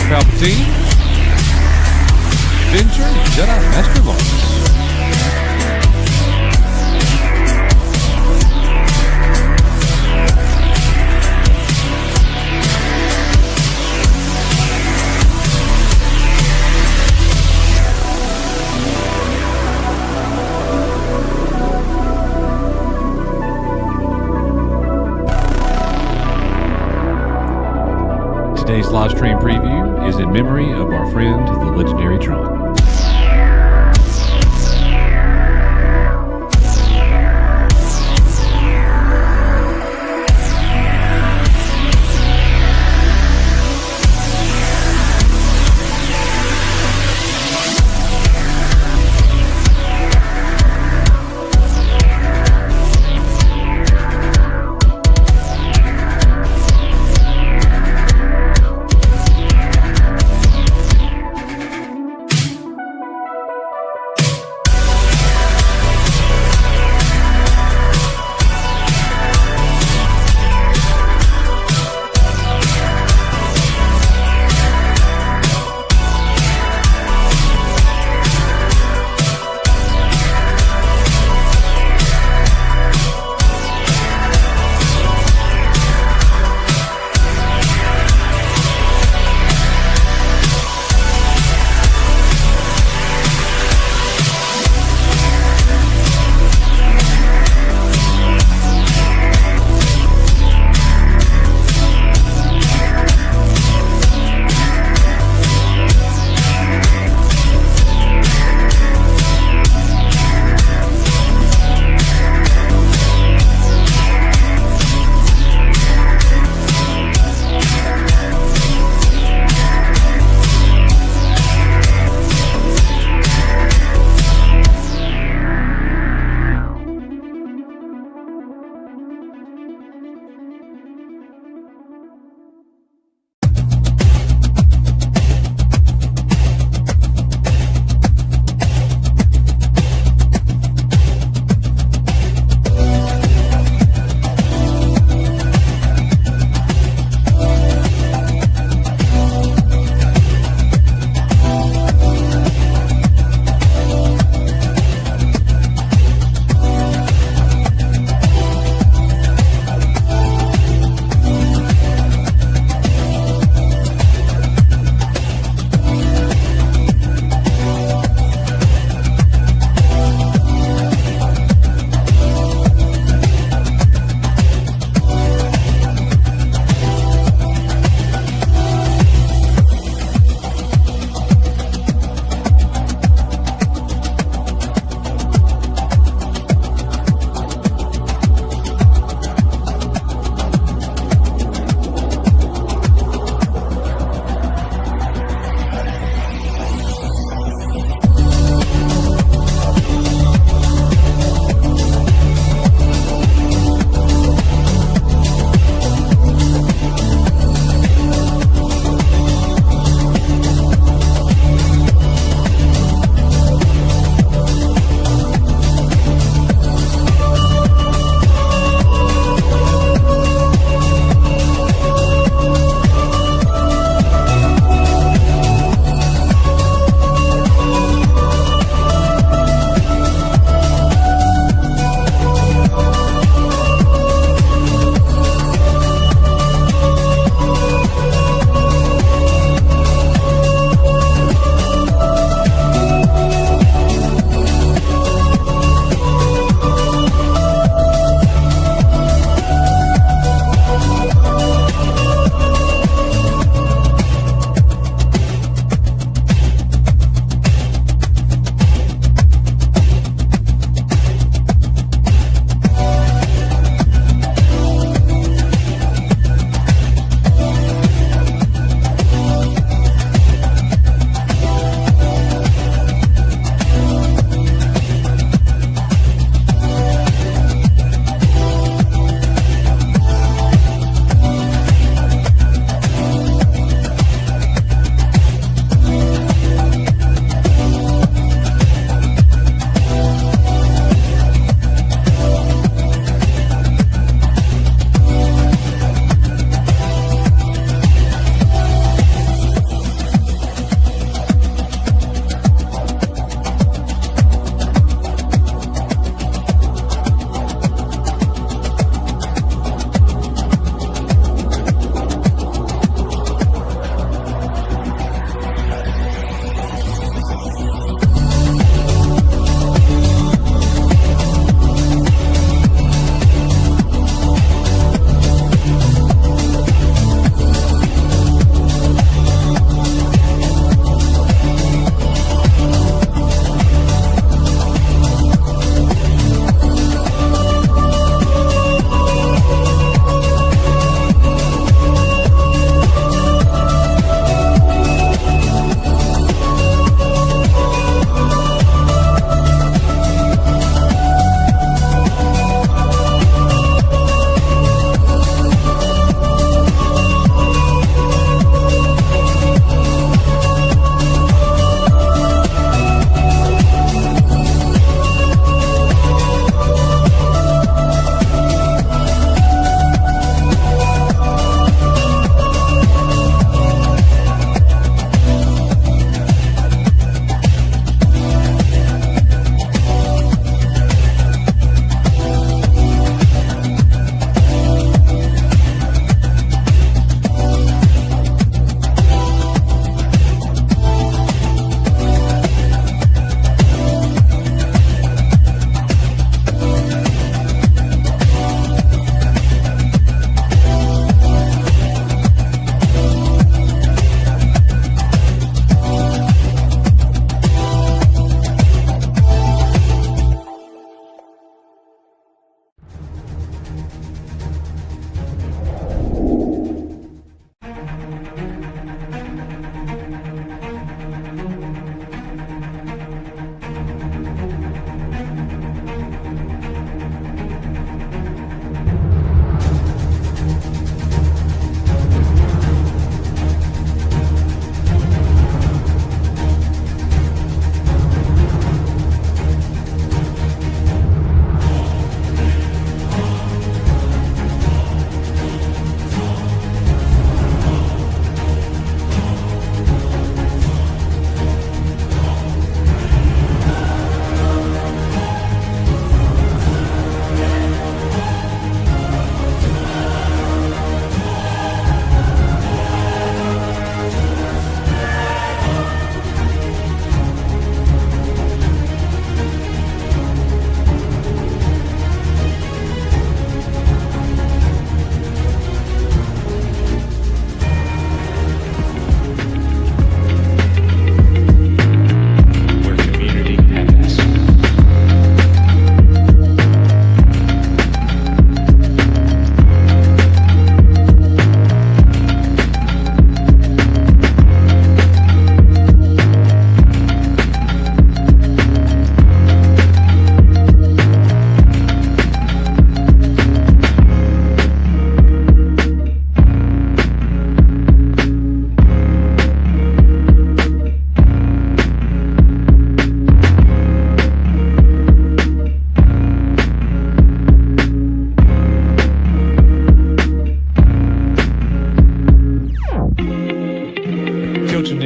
Palpatine, Avenger, Jedi Master Lawrence. Today's live stream preview is in memory of our friend, the legendary Tron.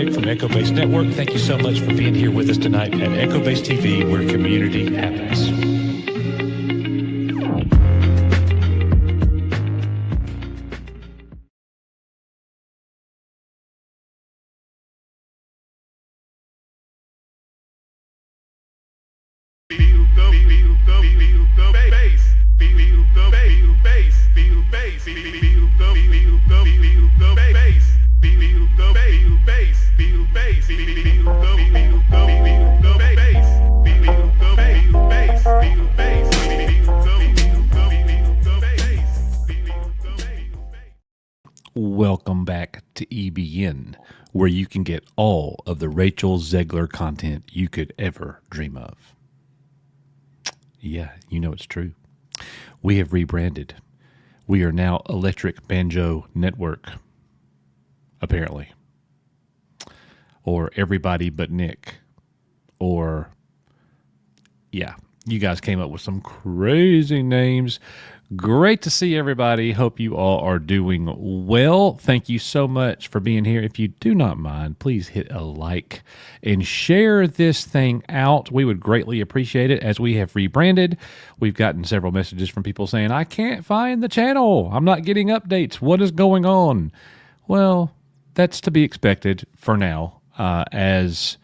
Fanning from Echo Base Network. Thank you so much for being here with us tonight at Echo Base TV, where community happens. Welcome back to EBN, where you can get all of the Rachel Zegler content you could ever dream of. Yeah, you know it's true. We have rebranded. We are now Electric Banjo Network, apparently. Or Everybody But Nick. Or, yeah, you guys came up with some crazy names. Great to see everybody. Hope you all are doing well. Thank you so much for being here. If you do not mind, please hit a like and share this thing out. We would greatly appreciate it. As we have rebranded, we've gotten several messages from people saying, I can't find the channel. I'm not getting updates. What is going on? Well, that's to be expected for now, as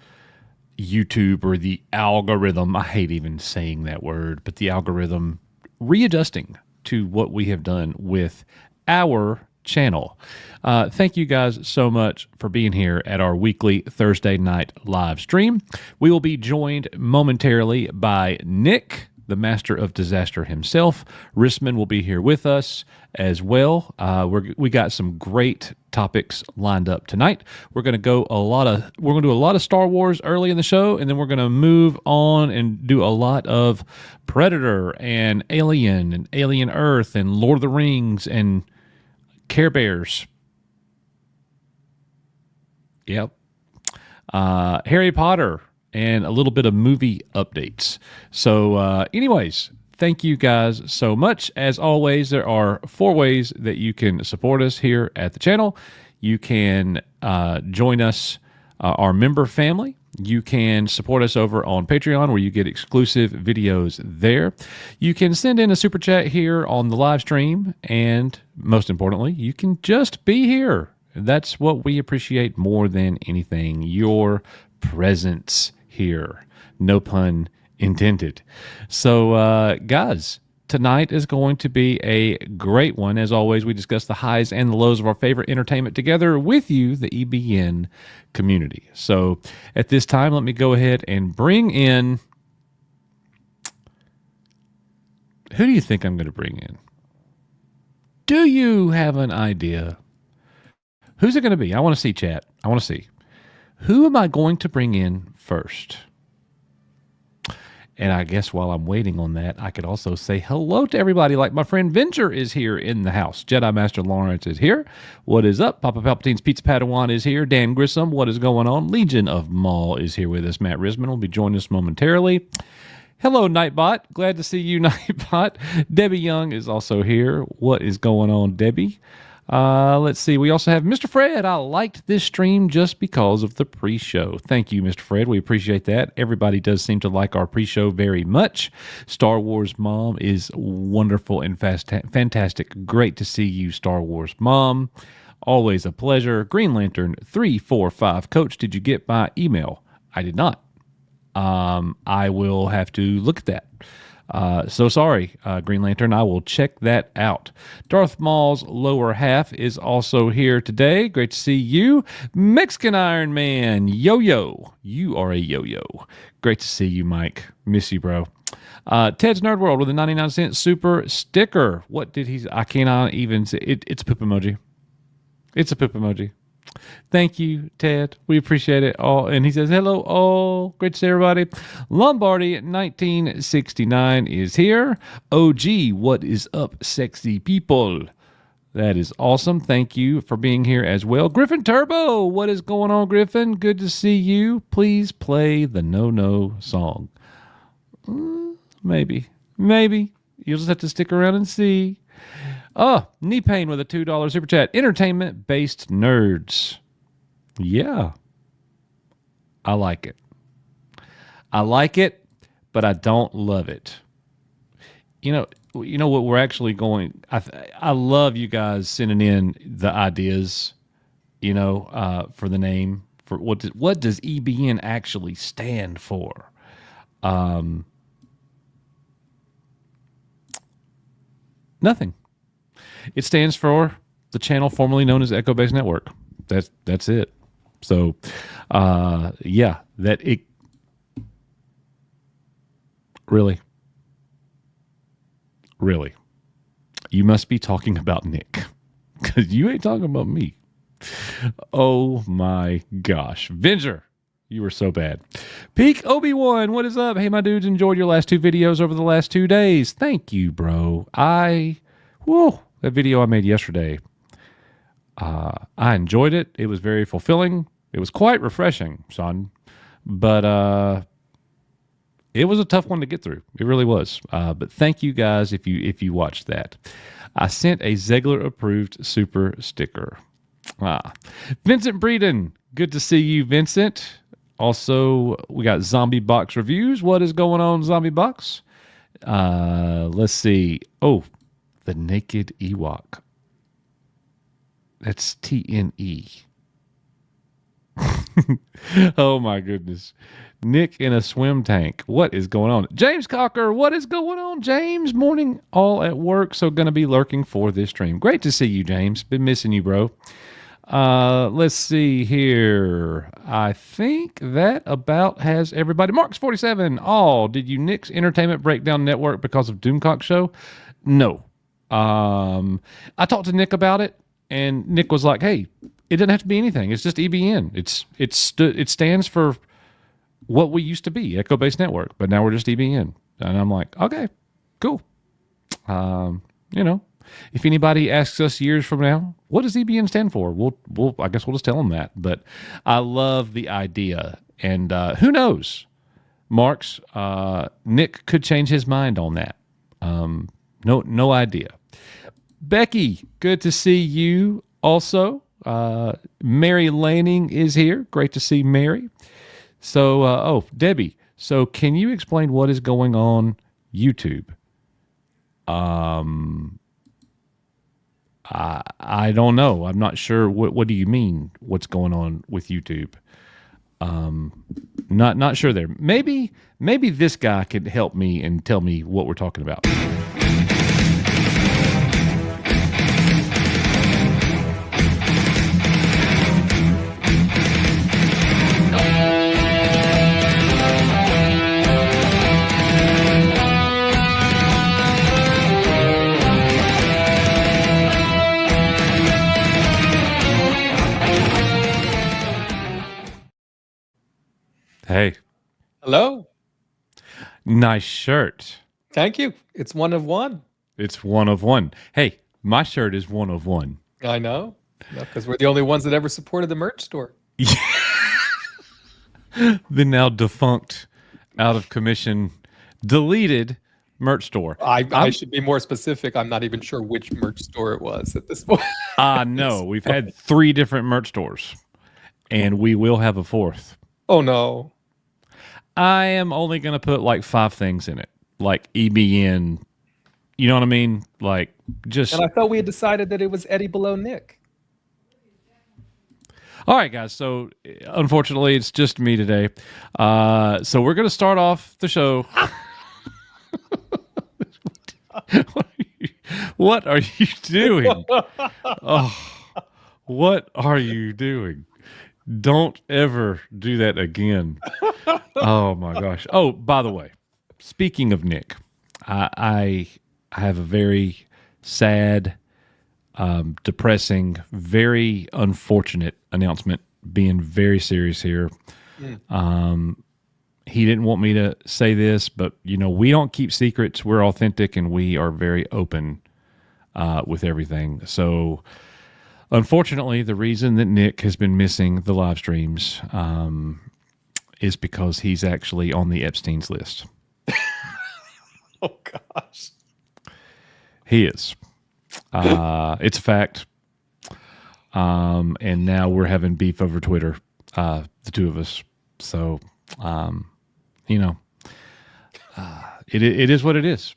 YouTube, or the algorithm, I hate even saying that word, but the algorithm readjusting to what we have done with our channel. Thank you guys so much for being here at our weekly Thursday night live stream. We will be joined momentarily by Nick, the master of disaster himself. Rissman will be here with us as well. We got some great topics lined up tonight. We're going to do a lot of Star Wars early in the show, and then we're going to move on and do a lot of Predator and Alien Earth and Lord of the Rings and Care Bears. Yep. Harry Potter and a little bit of movie updates. So anyways, thank you guys so much. As always, there are 4 ways that you can support us here at the channel. You can join us, our member family. You can support us over on Patreon, where you get exclusive videos there. You can send in a super chat here on the live stream. And most importantly, you can just be here. That's what we appreciate more than anything, your presence here. No pun intended. So, guys, tonight is going to be a great one. As always, we discuss the highs and the lows of our favorite entertainment together with you, the EBN community. So, at this time, let me go ahead and bring in... Who do you think I'm going to bring in? Do you have an idea? Who's it going to be? I want to see, chat. I want to see. Who am I going to bring in first? And I guess while I'm waiting on that, I could also say hello to everybody. Like my friend Venture is here in the house. Jedi Master Lawrence is here. What is up? Papa Palpatine's Pizza Padawan is here. Dan Grissom, what is going on? Legion of Maul is here with us. Matt Risman will be joining us momentarily. Hello, Nightbot. Glad to see you, Nightbot. Debbie Young is also here. What is going on, Debbie? Let's see. We also have Mr. Fred. I liked this stream just because of the pre-show. Thank you, Mr. Fred. We appreciate that. Everybody does seem to like our pre-show very much. Star Wars Mom is wonderful and fantastic. Great to see you, Star Wars Mom. Always a pleasure. Green Lantern 345. Coach, did you get my email? I did not. I will have to look at that. So sorry, Green Lantern. I will check that out. Darth Maul's lower half is also here today. Great to see you. Mexican Iron Man, Yo-Yo. You are a yo-yo. Great to see you, Mike. Miss you, bro. Ted's Nerd World with a 99-cent super sticker. What did he... I cannot even say... It's a poop emoji. It's a poop emoji. Thank you, Ted. We appreciate it all. And he says, hello, all. Great to see everybody. Lombardi 1969 is here. OG, what is up, sexy people? That is awesome. Thank you for being here as well. Griffin Turbo, what is going on, Griffin? Good to see you. Please play the No song. Maybe. You'll just have to stick around and see. Oh, Knee Pain with a $2 super chat. Entertainment-based nerds. Yeah. I like it. I like it, but I don't love it. You know what we're actually going. I love you guys sending in the ideas. For the name for what does EBN actually stand for? Nothing. It stands for the channel formerly known as Echo Base Network. That's it. So, yeah, that it really, you must be talking about Nick because you ain't talking about me. Oh my gosh, Venger, you were so bad. Peak Obi-Wan, what is up? Hey, my dudes, enjoyed your last 2 videos over the last 2 days. Thank you, bro. That video I made yesterday. I enjoyed it. It was very fulfilling. It was quite refreshing, son. But it was a tough one to get through. It really was. But thank you guys if you watched that. I sent a Zegler approved super sticker. Vincent Breeden, good to see you, Vincent. Also, we got Zombie Box reviews. What is going on, Zombie Box? Let's see. Oh, the Naked Ewok. That's TNE. Oh my goodness. Nick in a swim tank. What is going on? James Cocker, what is going on, James? Morning, all at work, so going to be lurking for this stream. Great to see you, James. Been missing you, bro. Let's see here. I think that about has everybody. Marks 47. Oh, did you Nick's Entertainment Breakdown Network because of Doomcock Show? No. I talked to Nick about it, and Nick was like, "Hey, it doesn't have to be anything. It's just EBN. It stands for what we used to be, Echo Base Network, but now we're just EBN." And I'm like, "Okay, cool." If anybody asks us years from now, what does EBN stand for? I guess we'll just tell them that. But I love the idea, and who knows, Marks, Nick could change his mind on that. No idea. Becky, good to see you. Also, Mary Lanning is here. Great to see Mary. So, Debbie. So, can you explain what is going on YouTube? I don't know. I'm not sure. What do you mean? What's going on with YouTube? Not sure there. Maybe this guy could help me and tell me what we're talking about. Hey. Hello. Nice shirt. Thank you. It's one of one. It's one of one. Hey, my shirt is one of one. I know. Because we're the only ones that ever supported the merch store. The now defunct, out of commission, deleted merch store. I should be more specific. I'm not even sure which merch store it was at this point. No. We've had 3 different merch stores, and we will have a 4th. Oh, no. I am only going to put like 5 things in it, like EBN. You know what I mean? Like just. And I thought we had decided that it was Eddie below Nick. All right, guys. So unfortunately, it's just me today. So we're going to start off the show. What are you doing? Oh, what are you doing? Don't ever do that again. Oh my gosh. Oh, by the way, speaking of Nick, I have a very sad, depressing, very unfortunate announcement, being very serious here. He didn't want me to say this, but we don't keep secrets. We're authentic and we are very open with everything. So unfortunately, the reason that Nick has been missing the live streams is because he's actually on the Epstein's list. Oh, gosh. He is. It's a fact. And now we're having beef over Twitter, the 2 of us. So, you know, it is what it is.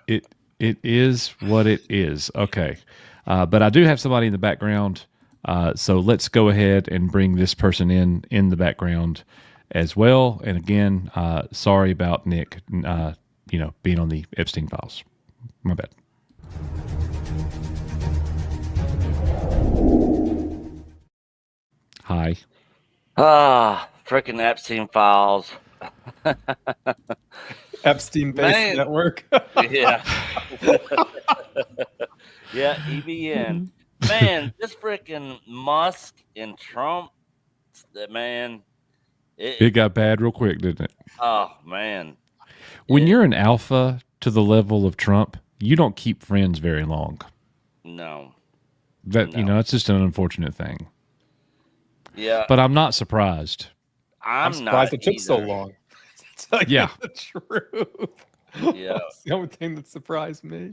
It is what it is. Okay. But I do have somebody in the background. So let's go ahead and bring this person in the background as well. And again, sorry about Nick, being on the Epstein files. My bad. Hi. Freaking Epstein files. Epstein-based network. Yeah. Yeah, EBN. Man, this freaking Musk and Trump, man. It got bad real quick, didn't it? Oh, man. When you're an alpha to the level of Trump, you don't keep friends very long. No. It's just an unfortunate thing. Yeah. But I'm not surprised. I'm surprised it took so long. To tell you the truth. Yeah. That's the only thing that surprised me.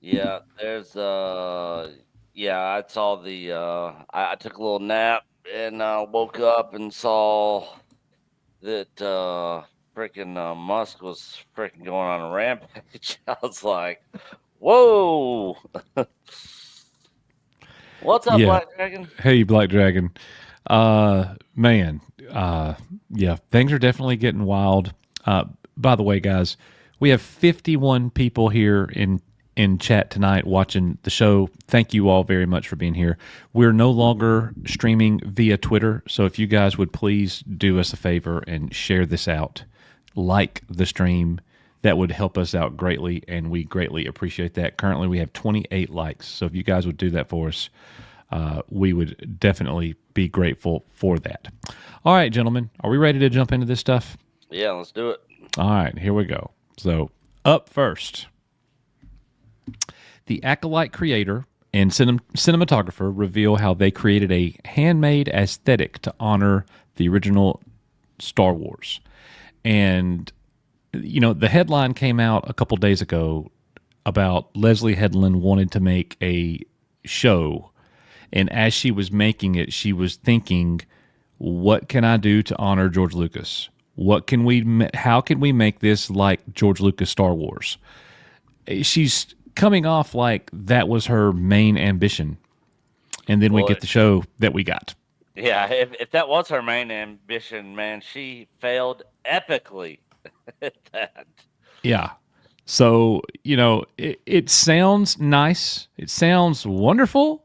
Yeah, there's I saw the I took a little nap and woke up and saw that freaking Musk was freaking going on a rampage. I was like, whoa. What's up, Black Dragon? Hey, Black Dragon. Man, things are definitely getting wild. By the way, guys, we have 51 people here in chat tonight watching the show. Thank you all very much for being here. We're no longer streaming via Twitter, so if you guys would please do us a favor and share this out, like the stream, that would help us out greatly, and we greatly appreciate that. Currently, we have 28 likes, so if you guys would do that for us, we would definitely be grateful for that. All right, gentlemen, are we ready to jump into this stuff? Yeah, let's do it. All right, here we go. So, up first, the Acolyte creator and cinematographer reveal how they created a handmade aesthetic to honor the original Star Wars. And, the headline came out a couple days ago about Leslie Headland wanted to make a show. And as she was making it, she was thinking, what can I do to honor George Lucas? How can we make this like George Lucas Star Wars? She's coming off like that was her main ambition. And then we get the show that we got. Yeah, if that was her main ambition, man, she failed epically at that. Yeah. So, it sounds nice. It sounds wonderful.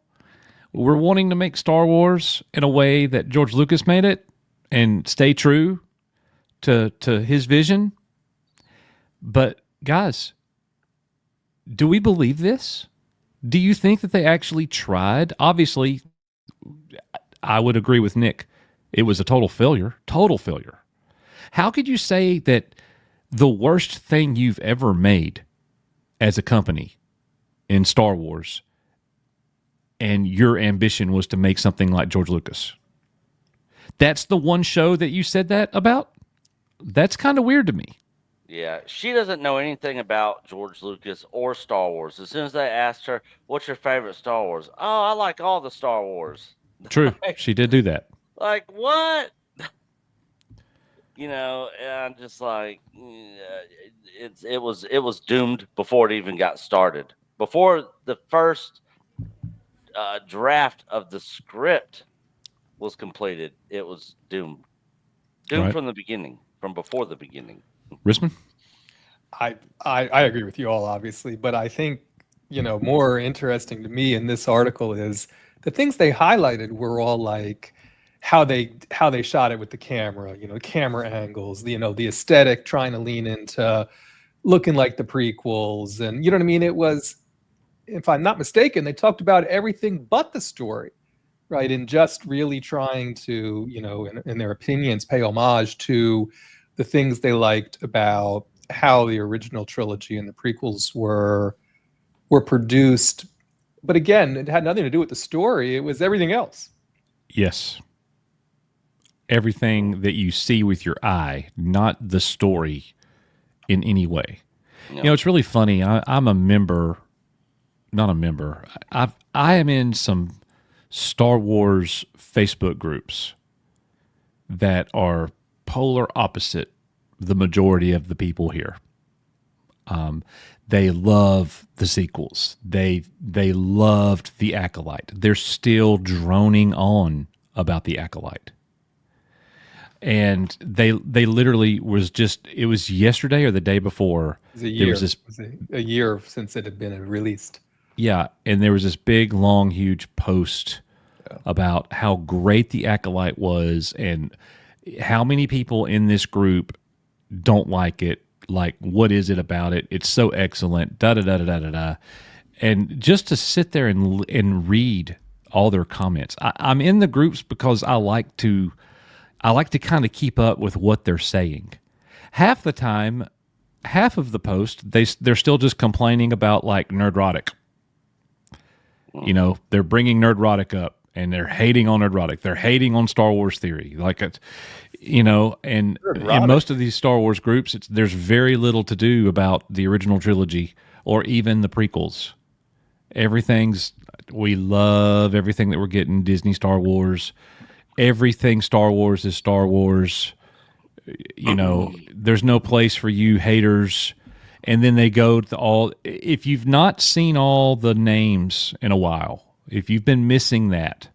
We're wanting to make Star Wars in a way that George Lucas made it and stay true to his vision. But, guys, do we believe this? Do you think that they actually tried? Obviously, I would agree with Nick. It was a total failure. Total failure. How could you say that the worst thing you've ever made as a company in Star Wars and your ambition was to make something like George Lucas? That's the one show that you said that about? That's kind of weird to me. Yeah, she doesn't know anything about George Lucas or Star Wars. As soon as they asked her, what's your favorite Star Wars? Oh, I like all the Star Wars. True. She did do that. Like, what? And I'm just like, it was doomed before it even got started. Before the first draft of the script was completed, it was doomed. Doomed from the beginning, from before the beginning. Risman? I agree with you all, obviously, but I think, more interesting to me in this article is the things they highlighted were all like how they shot it with the camera, camera angles, the aesthetic, trying to lean into looking like the prequels. And you know what I mean? It was, if I'm not mistaken, they talked about everything but the story, right? And just really trying to, in their opinions, pay homage to the things they liked about how the original trilogy and the prequels were produced. But again, it had nothing to do with the story. It was everything else. Yes. Everything that you see with your eye, not the story in any way. No. It's really funny. I'm a member, not a member. I am in some Star Wars Facebook groups. that are polar opposite the majority of the people here. They love the sequels. They loved the Acolyte. They're still droning on about the Acolyte. And they literally it was yesterday or the day before. It was a year. It was a year since it had been released. Yeah, and there was this big, long, huge post about how great the Acolyte was and how many people in this group don't like it. Like, what is it about it? It's so excellent. Da da da da da da da. And just to sit there and read all their comments. I'm in the groups because I like to kind of keep up with what they're saying. Half the time, half of the post, they're still just complaining about like Nerdrotic. You know, they're bringing Nerdrotic up and they're hating on Nerdrotic. They're hating on Star Wars theory. Like it's, you know, and in most of these Star Wars groups, there's very little to do about the original trilogy or even the prequels. We love everything that we're getting Disney Star Wars. Everything Star Wars is Star Wars. You know, there's no place for you haters. And then they go to if you've not seen all the names in a while, if you've been missing that,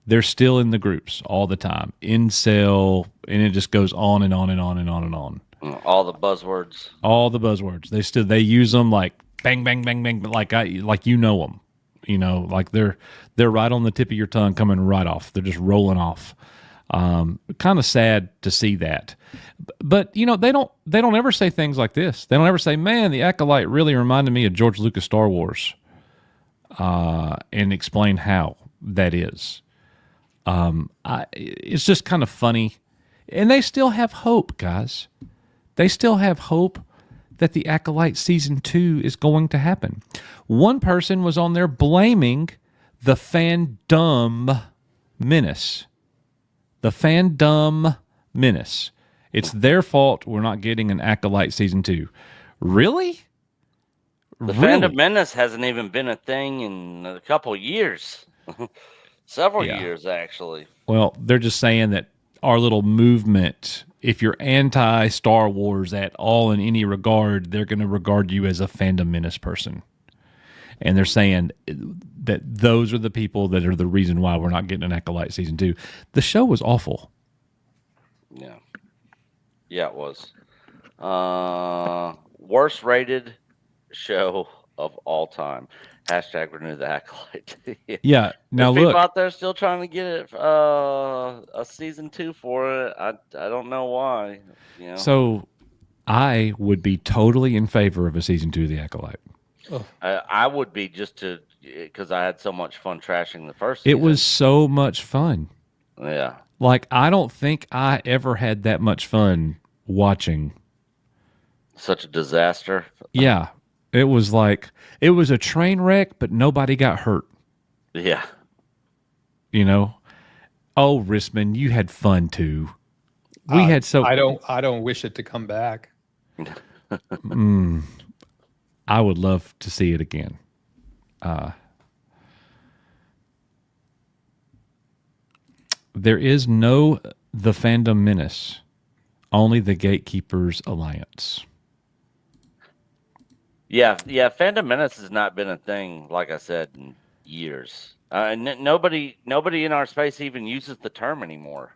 they're still in the groups all the time. Incel, and it just goes on and on and on and on and on. All the buzzwords. All the buzzwords. They use them like bang, bang, bang, bang, like you know them. You know, like they're right on the tip of your tongue, coming right off. They're just rolling off. Kind of sad to see that, but you know they don't ever say things like this. They don't ever say, "Man, the Acolyte really reminded me of George Lucas Star Wars," and explain how that is. It's just kind of funny, and they still have hope, guys. They still have hope that the Acolyte season 2 is going to happen. One person was on there blaming the fandom menace. The fandom menace. It's their fault we're not getting an Acolyte season 2. Really? The fandom menace hasn't even been a thing in a couple years. Several years, actually. Well, they're just saying that our little movement, if you're anti-Star Wars at all in any regard, they're going to regard you as a fandom menace person. And they're saying that those are the people that are the reason why we're not getting an Acolyte season 2. The show was awful. Yeah. Yeah, it was. Worst rated show of all time. Hashtag renew the Acolyte. Yeah. Now There's look, people out there still trying to get it a season 2 for it. I don't know why. You know? So I would be totally in favor of a season 2 of the Acolyte. I would be, just because I had so much fun trashing the first season. It was so much fun. Yeah. Like, I don't think I ever had that much fun watching. Such a disaster. Yeah. It was a train wreck, but nobody got hurt. Yeah. You know? Oh, Risman, you had fun too. I don't wish it to come back. I would love to see it again. There is no the fandom menace, only the Gatekeepers Alliance. Yeah. Fandom menace has not been a thing, like I said, in years. Nobody in our space even uses the term anymore.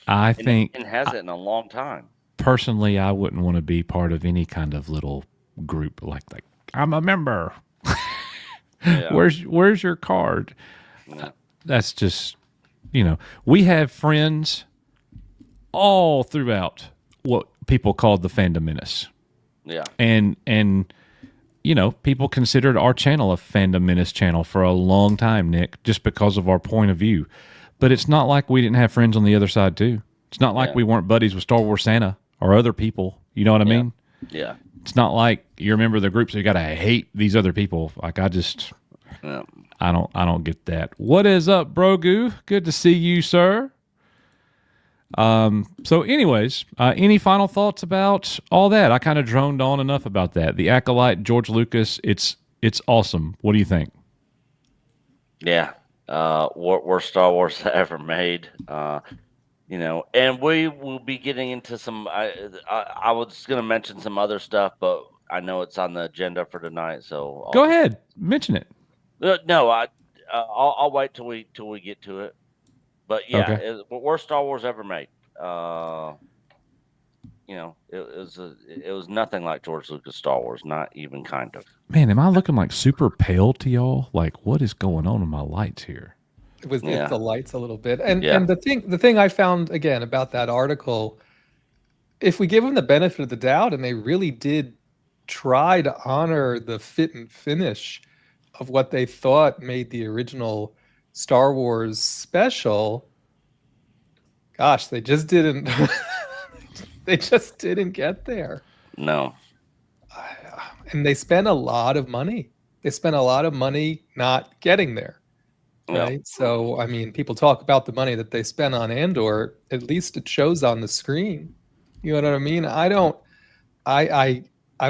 I think it has it in a long time. Personally, I wouldn't want to be part of any kind of little group like I'm a member. Yeah. Where's your card? Yeah. That's just, you know, we have friends all throughout what people called the fandom menace. Yeah. And you know, people considered our channel a fandom menace channel for a long time, Nick, just because of our point of view. But it's not like we didn't have friends on the other side too. It's not like we weren't buddies with Star Wars Santa or other people. You know what I mean? Yeah. It's not like you're a member of the group, so you got to hate these other people. Like I don't get that. What is up, Brogu? Good to see you, sir. So anyways, any final thoughts about all that? I kind of droned on enough about that. The Acolyte, George Lucas, it's awesome. What do you think? Yeah. Worst Star Wars ever made. And we will be getting into some. I was going to mention some other stuff, but I know it's on the agenda for tonight. So Go ahead, mention it. No, I'll wait till we get to it. But yeah, Okay. worst Star Wars ever made. It was nothing like George Lucas Star Wars, not even kind of. Man, am I looking like super pale to y'all? Like, what is going on with my lights here? It's the lights a little bit. And Yeah. and the thing I found again about that article, if we give them the benefit of the doubt and they really did try to honor the fit and finish of what they thought made the original Star Wars special, gosh, they just didn't they just didn't get there. No. And they spent a lot of money. They spent a lot of money not getting there. Right. Yeah. So, I mean, people talk about the money that they spent on Andor. At least it shows on the screen. You know what I mean? I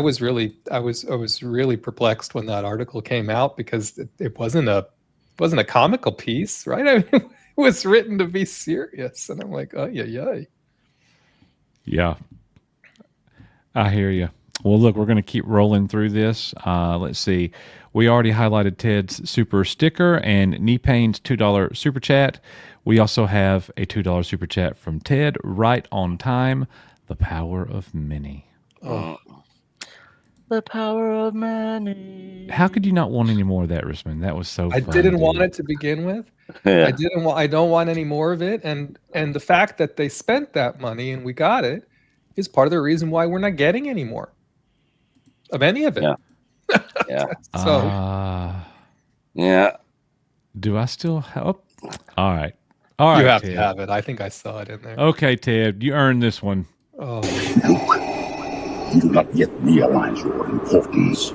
was really perplexed when that article came out because it wasn't a comical piece, right? I mean, it was written to be serious, and I'm like, oh yeah. Yeah, I hear you. Well, look, we're going to keep rolling through this. Let's see. We already highlighted Ted's super sticker and Knee Pain's $2 super chat. We also have a $2 super chat from Ted, right on time. The power of many. Oh. The power of many. How could you not want any more of that, Risman? That was so I fun, didn't dude. want it to begin with. Yeah. I don't want any more of it. And the fact that they spent that money and we got it is part of the reason why we're not getting any more of any of it. Yeah. Yeah. So Yeah. Do I still have? All right. All right. you have Ted. to have it. I think I saw it in there. Okay, Ted, you earned this one. Oh. Luke, you do not yet realize your importance.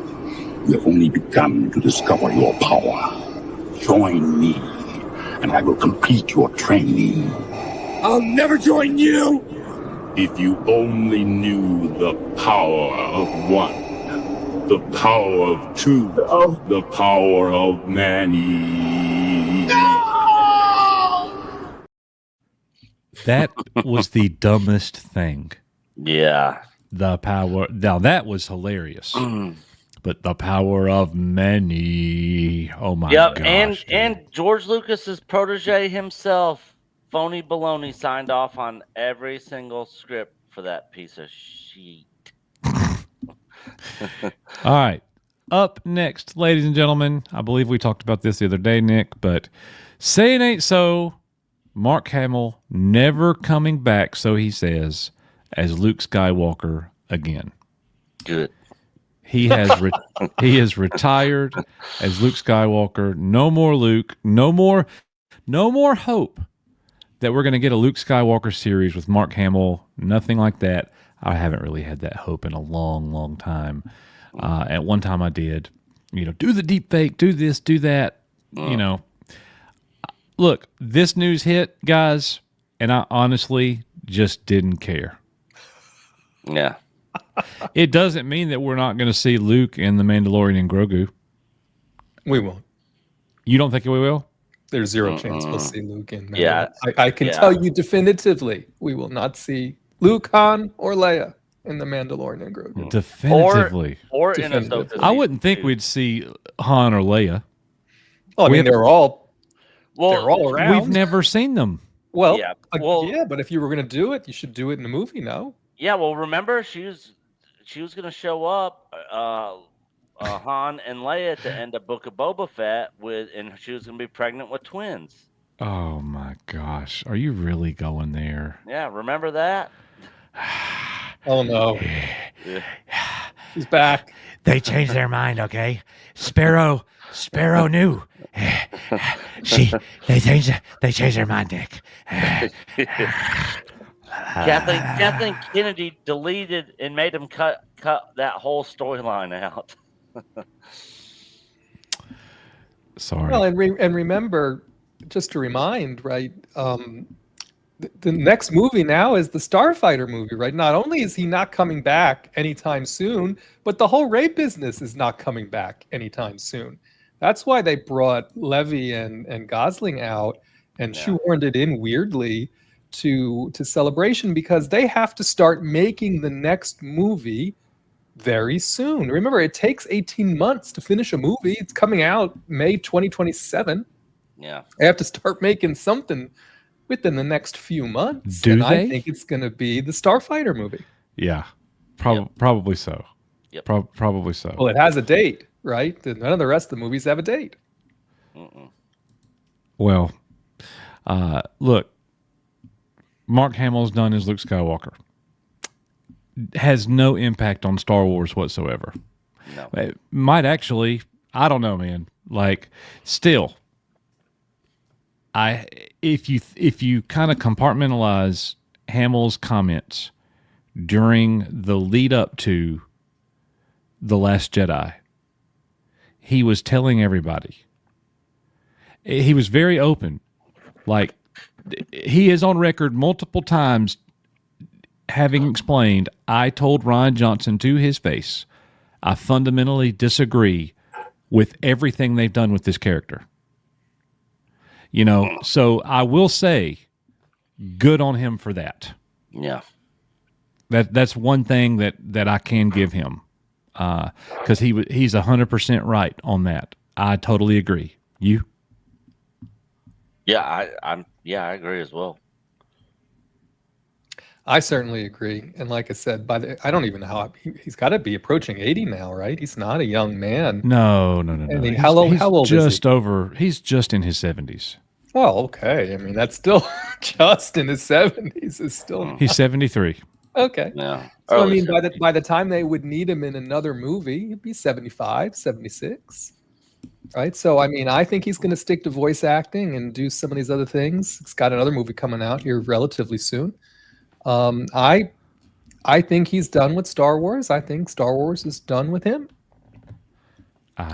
You have only begun to discover your power. Join me, and I will complete your training. I'll never join you! If you only knew the power of one, the power of two, the power of many. That was the dumbest thing. Yeah. The power. Now that was hilarious. But the power of many. Oh my Yep. gosh. And George Lucas's protege himself, Phony Baloney, signed off on every single script for that piece of shit. All right. Up next, ladies and gentlemen, I believe we talked about this the other day, Nick, but say it ain't so. Mark Hamill never coming back, so he says, as Luke Skywalker again. Good. He has he is retired as Luke Skywalker. No more Luke. No more hope that we're going to get a Luke Skywalker series with Mark Hamill. Nothing like that. I haven't really had that hope in a long, long time. At one time I did, do the deep fake, do this, do that, Look, this news hit, guys, and I honestly just didn't care. Yeah. It doesn't mean that we're not going to see Luke and the Mandalorian and Grogu. We won't. You don't think we will? There's zero chance we'll see Luke in. Yeah. I can tell you definitively we will not see Luke, Han, or Leia in the Mandalorian and Grogu. Definitively. Or in Definitively. Ahsoka. I wouldn't think we'd see Han or Leia. Well, I mean, they're all around. We've never seen them. Well, Yeah, yeah, but if you were going to do it, you should do it in a movie, no? Yeah, well, remember she was going to show up, Han and Leia at the end of Book of Boba Fett and she was going to be pregnant with twins. Oh my gosh. Are you really going there? Yeah, remember that? Oh, no. He's back. They changed their mind, okay? Sparrow knew. They changed their mind, Nick. Kathleen Kennedy deleted and made him cut that whole storyline out. Sorry. Well, and remember, just to remind, right? The next movie now is the Starfighter movie, right? Not only is he not coming back anytime soon, but the whole Rey business is not coming back anytime soon. That's why they brought Levy and Gosling out and shoehorned it in weirdly to Celebration because they have to start making the next movie very soon. Remember, it takes 18 months to finish a movie. It's coming out May 2027. Yeah. They have to start making something within the next few months. Do and they? I think it's going to be the Starfighter movie. Yeah, probably so. Yep. Probably so. Well, it has a date, right? None of the rest of the movies have a date. Well, look, Mark Hamill's done as Luke Skywalker. Has no impact on Star Wars whatsoever. No. It might actually, I don't know, man. Like, still, if you kind of compartmentalize Hamill's comments during the lead up to The Last Jedi, he was telling everybody. He was very open. Like, he is on record multiple times having explained, I told Rian Johnson to his face, I fundamentally disagree with everything they've done with this character. You know, so I will say, good on him for that. Yeah. That's one thing that I can give him, because he's 100% right on that. I totally agree. You? Yeah, I agree as well. I certainly agree. And like I said, I don't even know how he's got to be approaching 80 now, right? He's not a young man. No. I mean, how old is he? He's just in his 70s. Well, okay. I mean, that's still just in his 70s. Is still He's 73. okay. Yeah. So I mean, by the time they would need him in another movie, he'd be 75, 76. Right. So I mean, I think he's going to stick to voice acting and do some of these other things. He's got another movie coming out here relatively soon. I think he's done with Star Wars. I think Star Wars is done with him.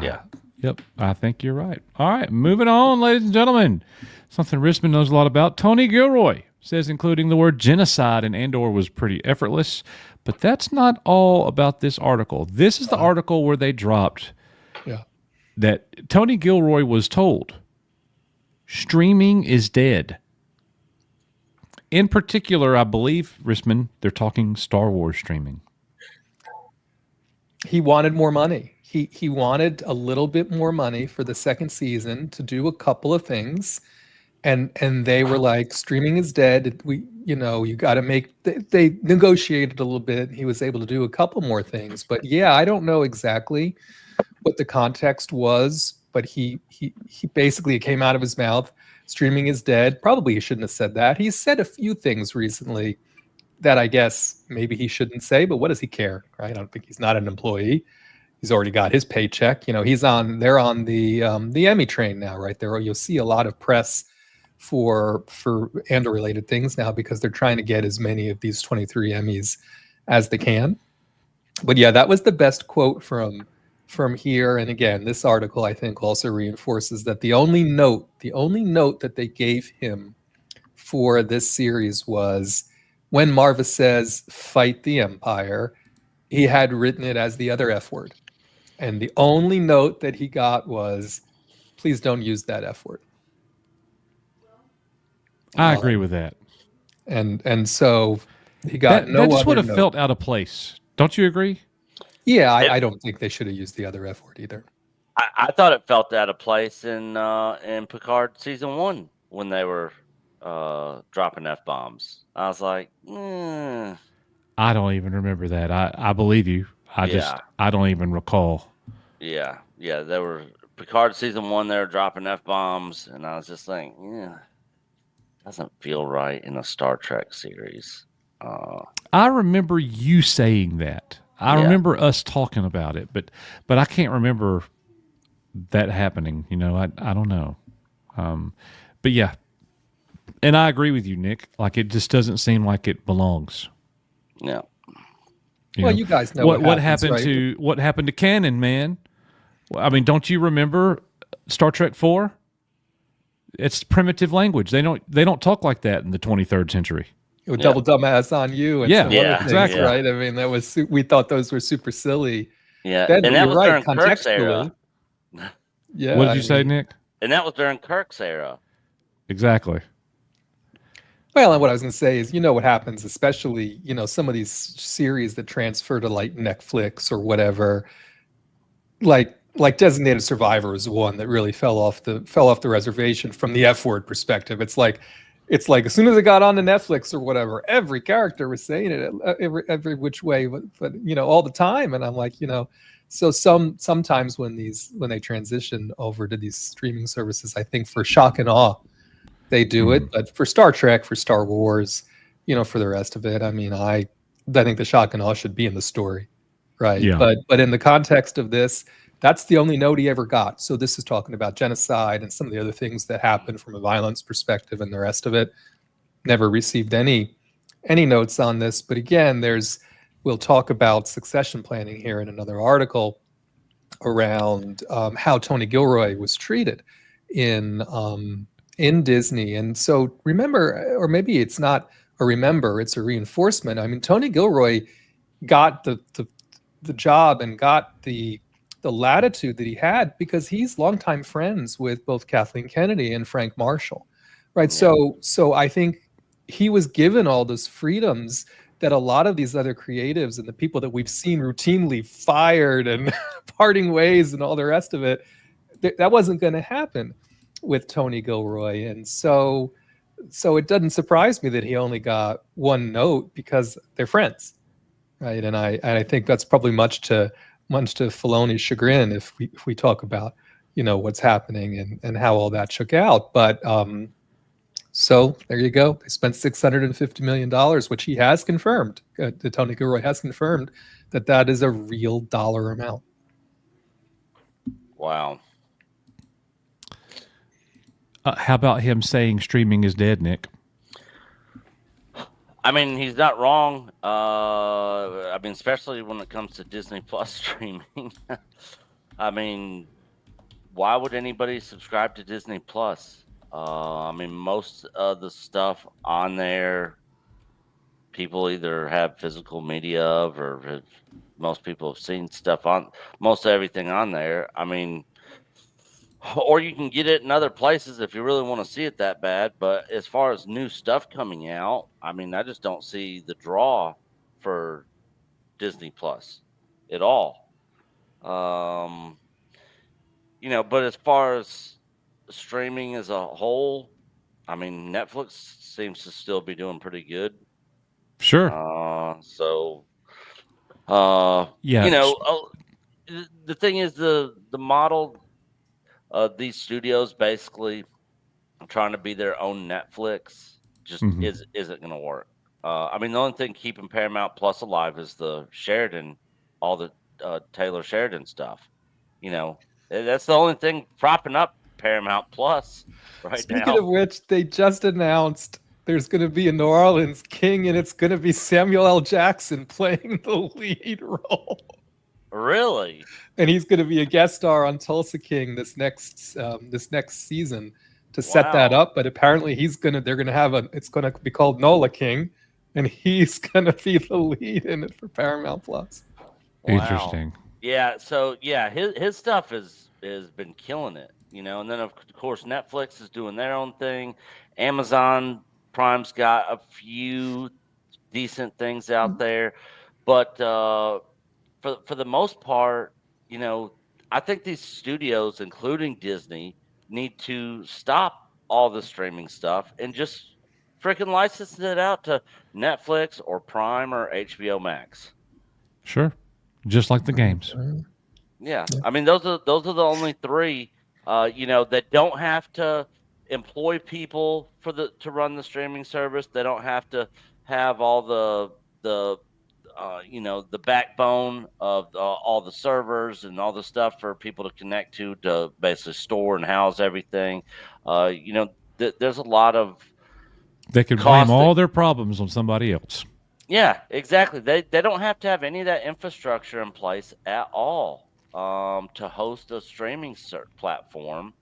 Yeah. Yep, I think you're right. All right, moving on, ladies and gentlemen. Something Risman knows a lot about. Tony Gilroy says including the word genocide in Andor was pretty effortless, but that's not all about this article. This is the article where they dropped that Tony Gilroy was told streaming is dead. In particular, I believe, Risman, they're talking Star Wars streaming. He wanted more money. He wanted a little bit more money for the second season to do a couple of things, and they were like, streaming is dead. You got to make. They negotiated a little bit. He was able to do a couple more things, but yeah, I don't know exactly what the context was, but he basically, it came out of his mouth. Streaming is dead. Probably he shouldn't have said that. He's said a few things recently that I guess maybe he shouldn't say, but what does he care, right? I don't think he's not an employee. He's already got his paycheck. You know, they're on the Emmy train now, right? You'll see a lot of press for Andor related things now because they're trying to get as many of these 23 Emmys as they can. But yeah, that was the best quote from here. And again, this article I think also reinforces that the only note that they gave him for this series was when Marva says fight the Empire, he had written it as the other F word. And the only note that he got was, please don't use that F word. I agree with that. And so he got no other that just would have note. felt out of place. Don't you agree? Yeah, I don't think they should have used the other F word either. I thought it felt out of place in Picard season 1 when they were dropping F-bombs. I was like, I don't even remember that. I believe you. I don't even recall. Yeah. They were Picard season 1. They were dropping F-bombs, and I was just like, doesn't feel right in a Star Trek series. I remember you saying that. I remember us talking about it, but I can't remember that happening. You know, I don't know. But yeah, and I agree with you, Nick. Like, it just doesn't seem like it belongs. Yeah. You guys know what happened right? to canon, man. I mean, don't you remember Star Trek 4? It's primitive language. They don't talk like that in the 23rd century. Double dumbass on you. And some other things, exactly. Right. I mean, we thought those were super silly. Yeah. Then, and that was right, during Kirk's era. Yeah. What did you say, Nick? And that was during Kirk's era. Exactly. Well, and what I was going to say is, what happens, especially, some of these series that transfer to like Netflix or whatever, like Designated Survivor is one that really fell off the reservation from the F word perspective. It's like as soon as it got onto Netflix or whatever, every character was saying it every which way, but all the time. And I'm like, so sometimes when they transition over to these streaming services, I think for shock and awe, they do it. But for Star Trek, for Star Wars, for the rest of it, I mean, I think the shock and awe should be in the story, right? Yeah. But in the context of this, that's the only note he ever got. So this is talking about genocide and some of the other things that happened from a violence perspective, and the rest of it never received any notes on this. But again, we'll talk about succession planning here in another article around how Tony Gilroy was treated in Disney. And so remember, or maybe it's not a remember, it's a reinforcement. I mean, Tony Gilroy got the job and got the latitude that he had because he's longtime friends with both Kathleen Kennedy and Frank Marshall, right? Yeah. So I think he was given all those freedoms that a lot of these other creatives and the people that we've seen routinely fired and parting ways and all the rest of it, that wasn't going to happen with Tony Gilroy. And so it doesn't surprise me that he only got one note because they're friends, right? And I think that's probably much to Filoni's chagrin if we talk about what's happening and how all that shook out. But so there you go. They spent $650 million, which he has confirmed. Tony Gilroy has confirmed that is a real dollar amount. Wow. How about him saying streaming is dead, Nick? I mean, he's not wrong. I mean, especially when it comes to Disney Plus streaming. I mean, why would anybody subscribe to Disney Plus? I mean, most of the stuff on there, people either have physical media of, or most people have seen stuff on most of everything on there. I mean, or you can get it in other places if you really want to see it that bad. But as far as new stuff coming out, I mean, I just don't see the draw for Disney Plus at all. But as far as streaming as a whole, I mean, Netflix seems to still be doing pretty good. Sure. Yeah. The thing is, the model of these studios basically trying to be their own Netflix just isn't going to work. I mean, the only thing keeping Paramount Plus alive is the Sheridan, all the Taylor Sheridan stuff. That's the only thing propping up Paramount Plus right now. Speaking of which, they just announced there's going to be a New Orleans King, and it's going to be Samuel L. Jackson playing the lead role. Really? And he's going to be a guest star on Tulsa King this next season to set that up. But apparently it's going to be called Nola King, and he's going to be the lead in it for Paramount Plus. Wow. Interesting. Yeah. So yeah, his stuff has been killing it, and then of course Netflix is doing their own thing. Amazon Prime's got a few decent things out there, but for the most part, I think these studios, including Disney, need to stop all the streaming stuff and just freaking license it out to Netflix or Prime or HBO Max. Sure. Just like the games. Yeah. I mean, those are the only three, that don't have to employ people to run the streaming service. They don't have to have all the backbone of all the servers and all the stuff for people to connect to basically store and house everything. There's a lot of they can blame all their problems on somebody else. Yeah, exactly. They don't have to have any of that infrastructure in place at all to host a streaming platform,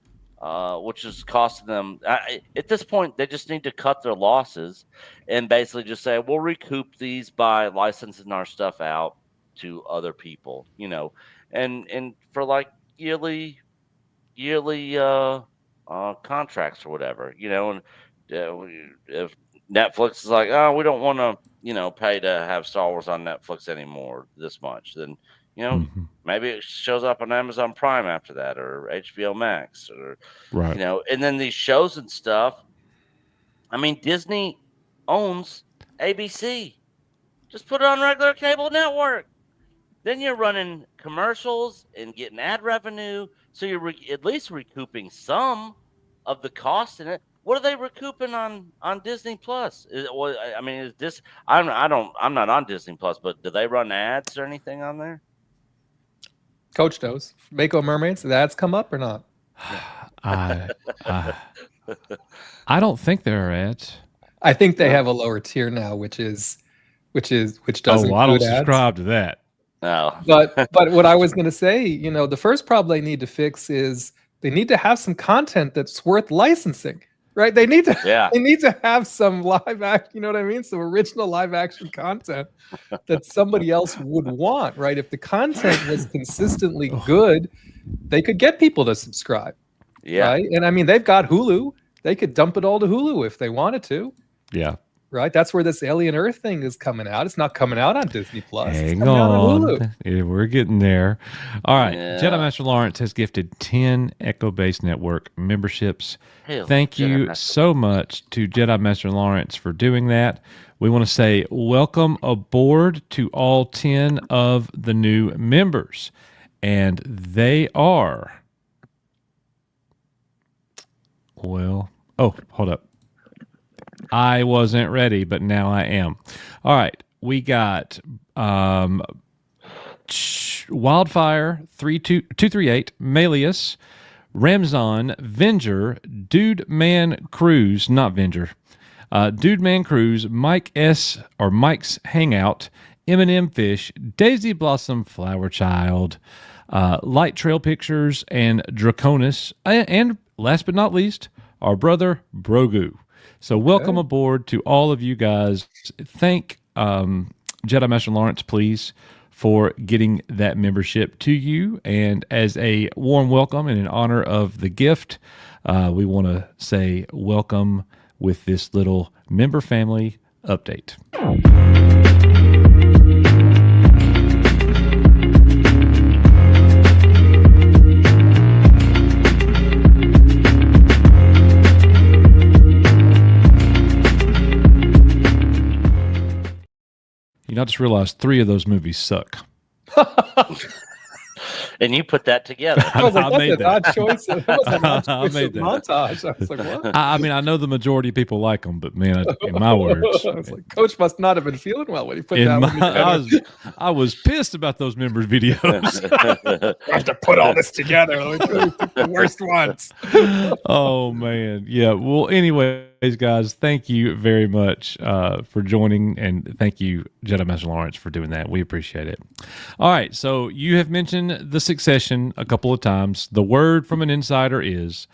which is costing them. At this point, they just need to cut their losses and basically just say, we'll recoup these by licensing our stuff out to other people, and for like yearly contracts or whatever, and if Netflix is like, oh, we don't want to, pay to have Star Wars on Netflix anymore this much. Then, maybe it shows up on Amazon Prime after that, or HBO Max, or Right. and then these shows and stuff. I mean, Disney owns ABC. Just put it on regular cable network. Then you're running commercials and getting ad revenue, so you're at least recouping some of the cost in it. What are they recouping on Disney Plus? Is this? I'm not on Disney Plus, but do they run ads or anything on there? Coach knows. Mako Mermaids, the ads come up or not? I don't think there are ads. I think they have a lower tier now, which doesn't I don't include ads. subscribe to that. No. But what I was going to say, the first problem they need to fix is they need to have some content that's worth licensing, right? They need to have some live action, you know what I mean? Some original live action content that somebody else would want, right? If the content was consistently good, they could get people to subscribe. Yeah. Right? And I mean, they've got Hulu. They could dump it all to Hulu if they wanted to. Yeah. Right? That's where this Alien Earth thing is coming out. It's not coming out on Disney Plus. Hang it's coming out on Hulu. Yeah, we're getting there. All right. Yeah. Jedi Master Lawrence has gifted 10 Echo Base Network memberships. Hell, Thank you Jedi Master. so much to Jedi Master Lawrence for doing that. We want to say welcome aboard to all 10 of the new members. And they are... Well, hold up. I wasn't ready, but now I am. All right. We got Wildfire 238, Malius, Ramzan, Venger, Dude Man Cruz, not Venger, Dude Man Cruz, Mike S. or Mike's Hangout, Eminem Fish, Daisy Blossom Flower Child, Light Trail Pictures, and Draconis, and last but not least, our brother Brogu. So welcome aboard to all of you guys. Thank Jedi Master Lawrence, please, for getting that membership to you. And as a warm welcome and in honor of the gift, we want to say welcome with this little member family update. I just realized 3 of those movies suck. And you put that together. I was like, I made that's an odd choice. That was an odd I choice made of that. montage. I was like, what? I mean, I know the majority of people like them, but man, in my words, I was like, Coach must not have been feeling well when he put that one together. I was pissed about those members' videos. I have to put all this together. Like, really pick the worst ones. Oh man, yeah. Well, anyways, guys, thank you very much for joining, and thank you, Jedi Master Lawrence, for doing that. We appreciate it. All right, so you have mentioned the succession a couple of times. The word from an insider is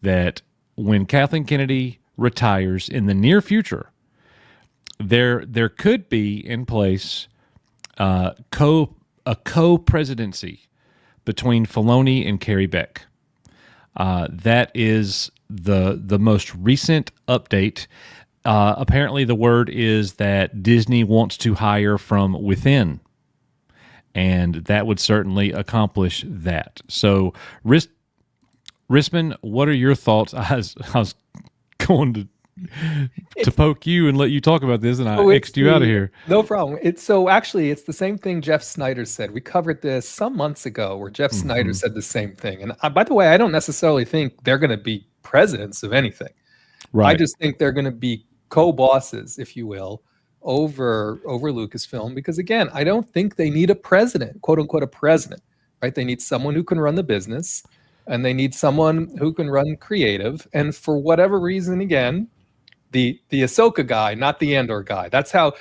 that when Kathleen Kennedy retires in the near future, there could be in place a co-presidency between Filoni and Carrie Beck. That is the most recent update. Apparently, the word is that Disney wants to hire from within, and that would certainly accomplish that. So, Risman, what are your thoughts? I was going to poke you and let you talk about this, and I X'd you out of here. No problem. It's the same thing Jeff Snyder said. We covered this some months ago where Jeff Snyder said the same thing. And by the way, I don't necessarily think they're going to be presidents of anything. Right. I just think they're going to be co-bosses, if you will, over Lucasfilm, because again, I don't think they need a president, quote unquote, a president, right? They need someone who can run the business, and they need someone who can run creative. And for whatever reason, again, the Ahsoka guy, not the Andor guy. That's how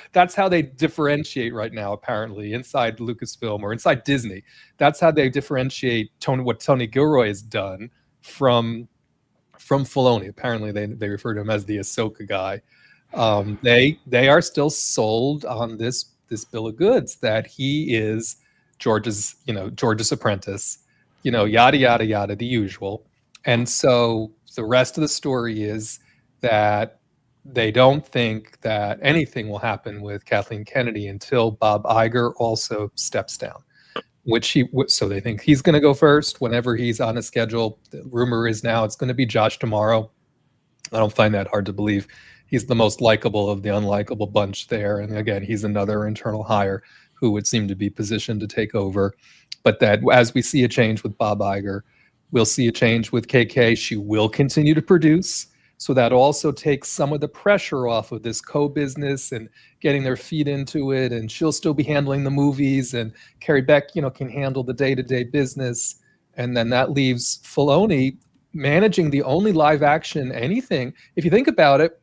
they differentiate right now, apparently, inside Lucasfilm or inside Disney. That's how they differentiate what Tony Gilroy has done from Filoni. Apparently, they refer to him as the Ahsoka guy. They are still sold on this bill of goods that he is George's apprentice, yada yada yada, the usual. And so the rest of the story is that they don't think that anything will happen with Kathleen Kennedy until Bob Iger also steps down. So they think he's going to go first whenever he's on a schedule. The rumor is now it's going to be Josh tomorrow. I don't find that hard to believe. He's the most likable of the unlikable bunch there. And again, he's another internal hire who would seem to be positioned to take over. But that as we see a change with Bob Iger, we'll see a change with KK. She will continue to produce. So that also takes some of the pressure off of this co-business and getting their feet into it. And she'll still be handling the movies, and Carrie Beck, can handle the day-to-day business. And then that leaves Filoni managing the only live action anything. If you think about it,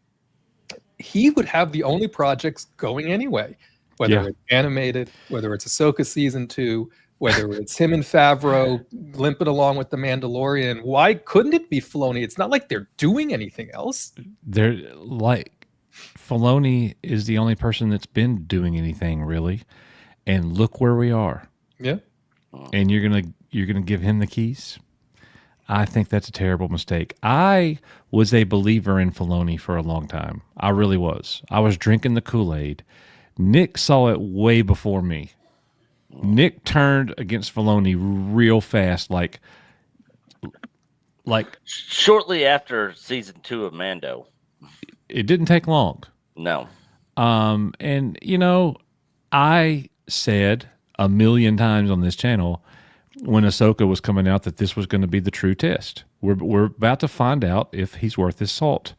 he would have the only projects going anyway, whether it's animated, whether it's Ahsoka season 2, whether it's him and Favreau limping along with The Mandalorian. Why couldn't it be Filoni? It's not like they're doing anything else. Filoni is the only person that's been doing anything really, and look where we are. Yeah. And you're gonna give him the keys? I think that's a terrible mistake. I was a believer in Filoni for a long time. I really was. I was drinking the Kool-Aid. Nick saw it way before me. Nick turned against Filoni real fast, like shortly after season 2 of Mando. It didn't take long. No. And I said a million times on this channel when Ahsoka was coming out that this was going to be the true test. We're about to find out if he's worth his salt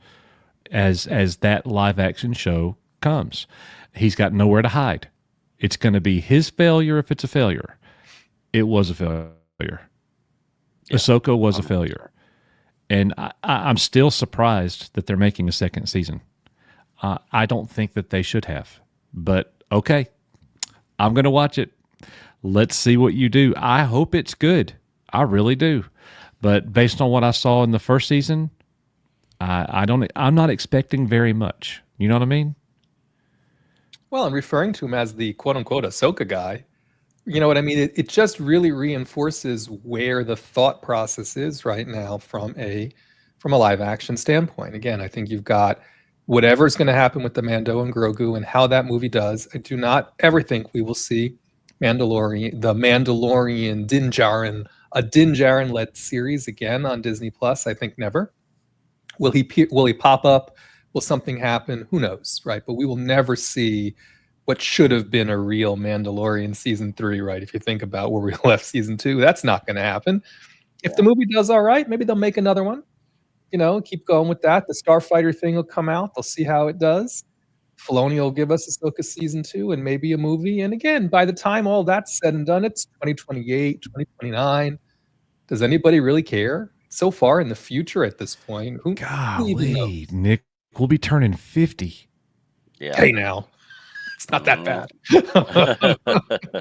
as that live action show comes. He's got nowhere to hide. It's going to be his failure if it's a failure. It was a failure. Yeah. Ahsoka was a failure. And I'm still surprised that they're making a second season. I don't think that they should have. But, okay, I'm going to watch it. Let's see what you do. I hope it's good. I really do. But based on what I saw in the first season, I'm not expecting very much. You know what I mean? Well, I'm referring to him as the quote-unquote Ahsoka guy. You know what I mean? It just really reinforces where the thought process is right now from a live action standpoint. Again, I think you've got whatever's going to happen with the Mando and Grogu and how that movie does. I do not ever think we will see the Mandalorian Din Djarin-led series again on Disney Plus. I think never. Will he pop up? Will something happen? Who knows, right? But we will never see what should have been a real Mandalorian season 3, right? If you think about where we left season 2, that's not going to happen. If the movie does all right, maybe they'll make another one. Keep going with that. The Starfighter thing will come out. They'll see how it does. Filoni will give us Ahsoka season 2 and maybe a movie. And again, by the time all that's said and done, it's 2028, 2029. Does anybody really care? So far in the future at this point. Who even knows? Nick, we'll be turning 50. Yeah. Hey, now. It's not that bad.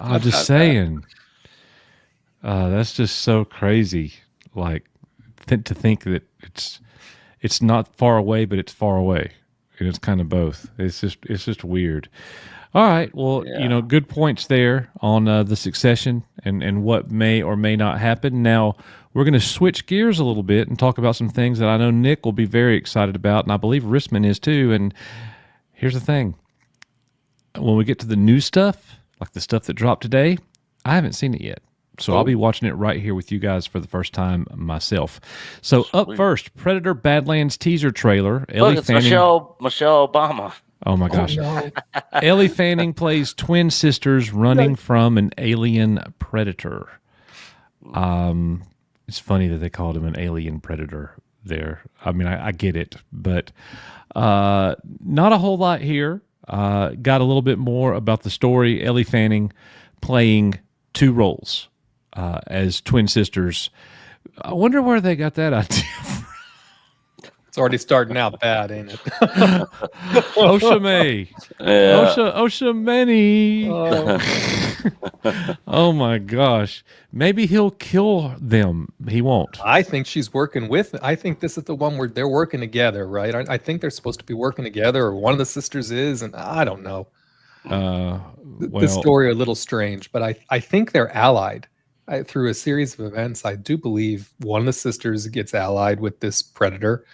I'm just saying. That's just so crazy. Like, to think that it's not far away, but it's far away. And it's kind of both. It's just weird. All right. Well, good points there on the succession and what may or may not happen. Now, we're going to switch gears a little bit and talk about some things that I know Nick will be very excited about, and I believe Rissman is too. And here's the thing. When we get to the new stuff, like the stuff that dropped today, I haven't seen it yet. So I'll be watching it right here with you guys for the first time myself. So up first, Predator Badlands teaser trailer. Look, it's Michelle Obama. Oh my gosh. No. Elle Fanning plays twin sisters running from an alien predator. It's funny that they called him an alien predator there. I mean, I get it, but not a whole lot here. Got a little bit more about the story. Elle Fanning playing 2 roles as twin sisters. I wonder where they got that idea from. It's already starting out bad, ain't it? Osha May. Yeah. Osha Many. Oh my gosh. Maybe he'll kill them. He won't. I think she's working with. I think this is the one where they're working together, right? I think they're supposed to be working together, or one of the sisters is, and I don't know. The story a little strange, but I think they're allied. Through a series of events, I do believe one of the sisters gets allied with this predator.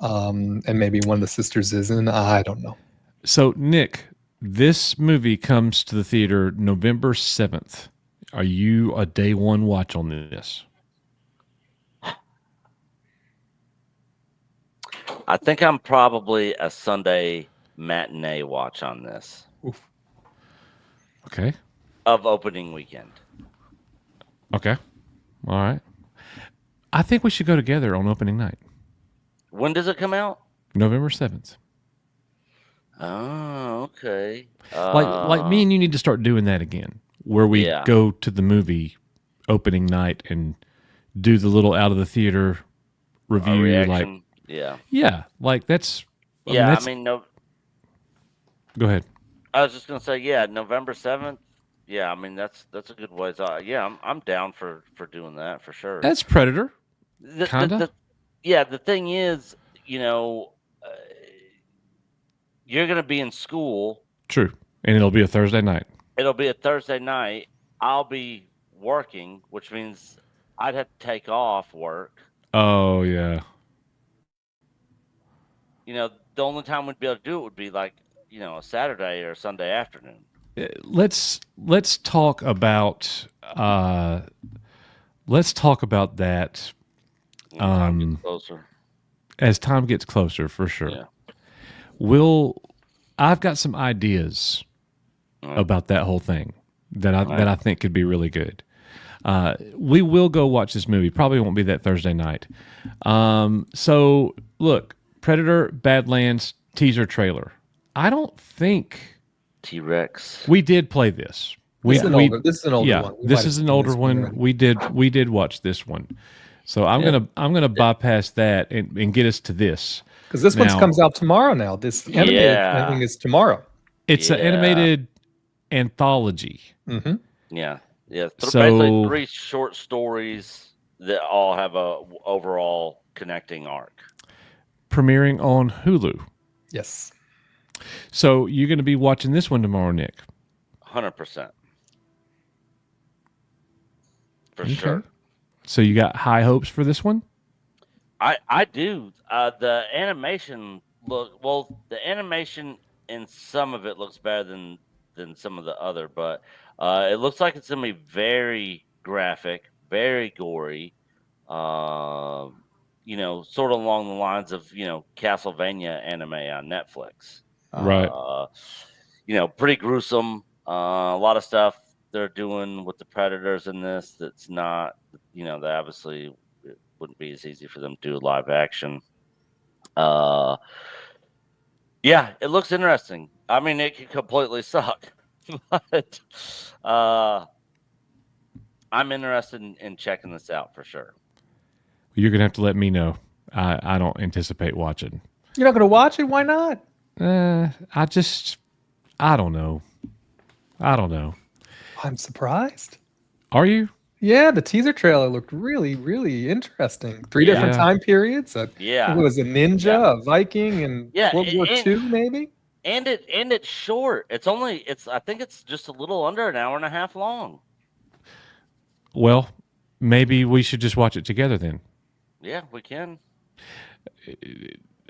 and maybe one of the sisters isn't. I don't know. So, Nick, this movie comes to the theater November 7th. Are you a day one watch on this? I think I'm probably a Sunday matinee watch on this. Oof. Okay. Of opening weekend. Okay. All right. I think we should go together on opening night. When does it come out? November 7th. Oh, okay. Like me and you need to start doing that again, where we go to the movie opening night and do the little out of the theater review. Reaction. Yeah. Like that's. I mean, no. Go ahead. I was just gonna say, November 7th. Yeah, I mean that's a good ways. I'm down for doing that for sure. That's Predator. Kinda. The thing is, you're going to be in school. True. And it'll be a Thursday night. It'll be a Thursday night. I'll be working, which means I'd have to take off work. Oh, yeah. The only time we'd be able to do it would be like, a Saturday or a Sunday afternoon. Let's talk about that. Time gets closer. As time gets closer, for sure. Yeah. I've got some ideas about that whole thing that I think could be really good. We will go watch this movie. Probably won't be that Thursday night. So look, Predator Badlands teaser trailer. I don't think T-Rex. we did play this. This is an older one. This is an older one. We did watch this one. So I'm gonna bypass that and get us to this. Because this one comes out tomorrow now. This animated thing is tomorrow. It's an animated anthology. Mm-hmm. Yeah. Basically 3 short stories that all have a overall connecting arc. Premiering on Hulu. Yes. So you're going to be watching this one tomorrow, Nick? 100%. For sure. So you got high hopes for this one? I do. The animation the animation in some of it looks better than some of the other, but it looks like it's gonna be very graphic, very gory. Sort of along the lines of Castlevania anime on Netflix. Right. Pretty gruesome. A lot of stuff they're doing with the predators in this that's not, that obviously it wouldn't be as easy for them to do live action. It looks interesting. I mean, it could completely suck, but I'm interested in checking this out for sure. You're going to have to let me know. I don't anticipate watching. You're not going to watch it? Why not? I don't know. I'm surprised. Are you? Yeah, the teaser trailer looked really, really interesting. 3 different time periods. It was a ninja, a Viking, and World War II, maybe. And it's short. I think it's just a little under an hour and a half long. Well, maybe we should just watch it together then. Yeah, we can.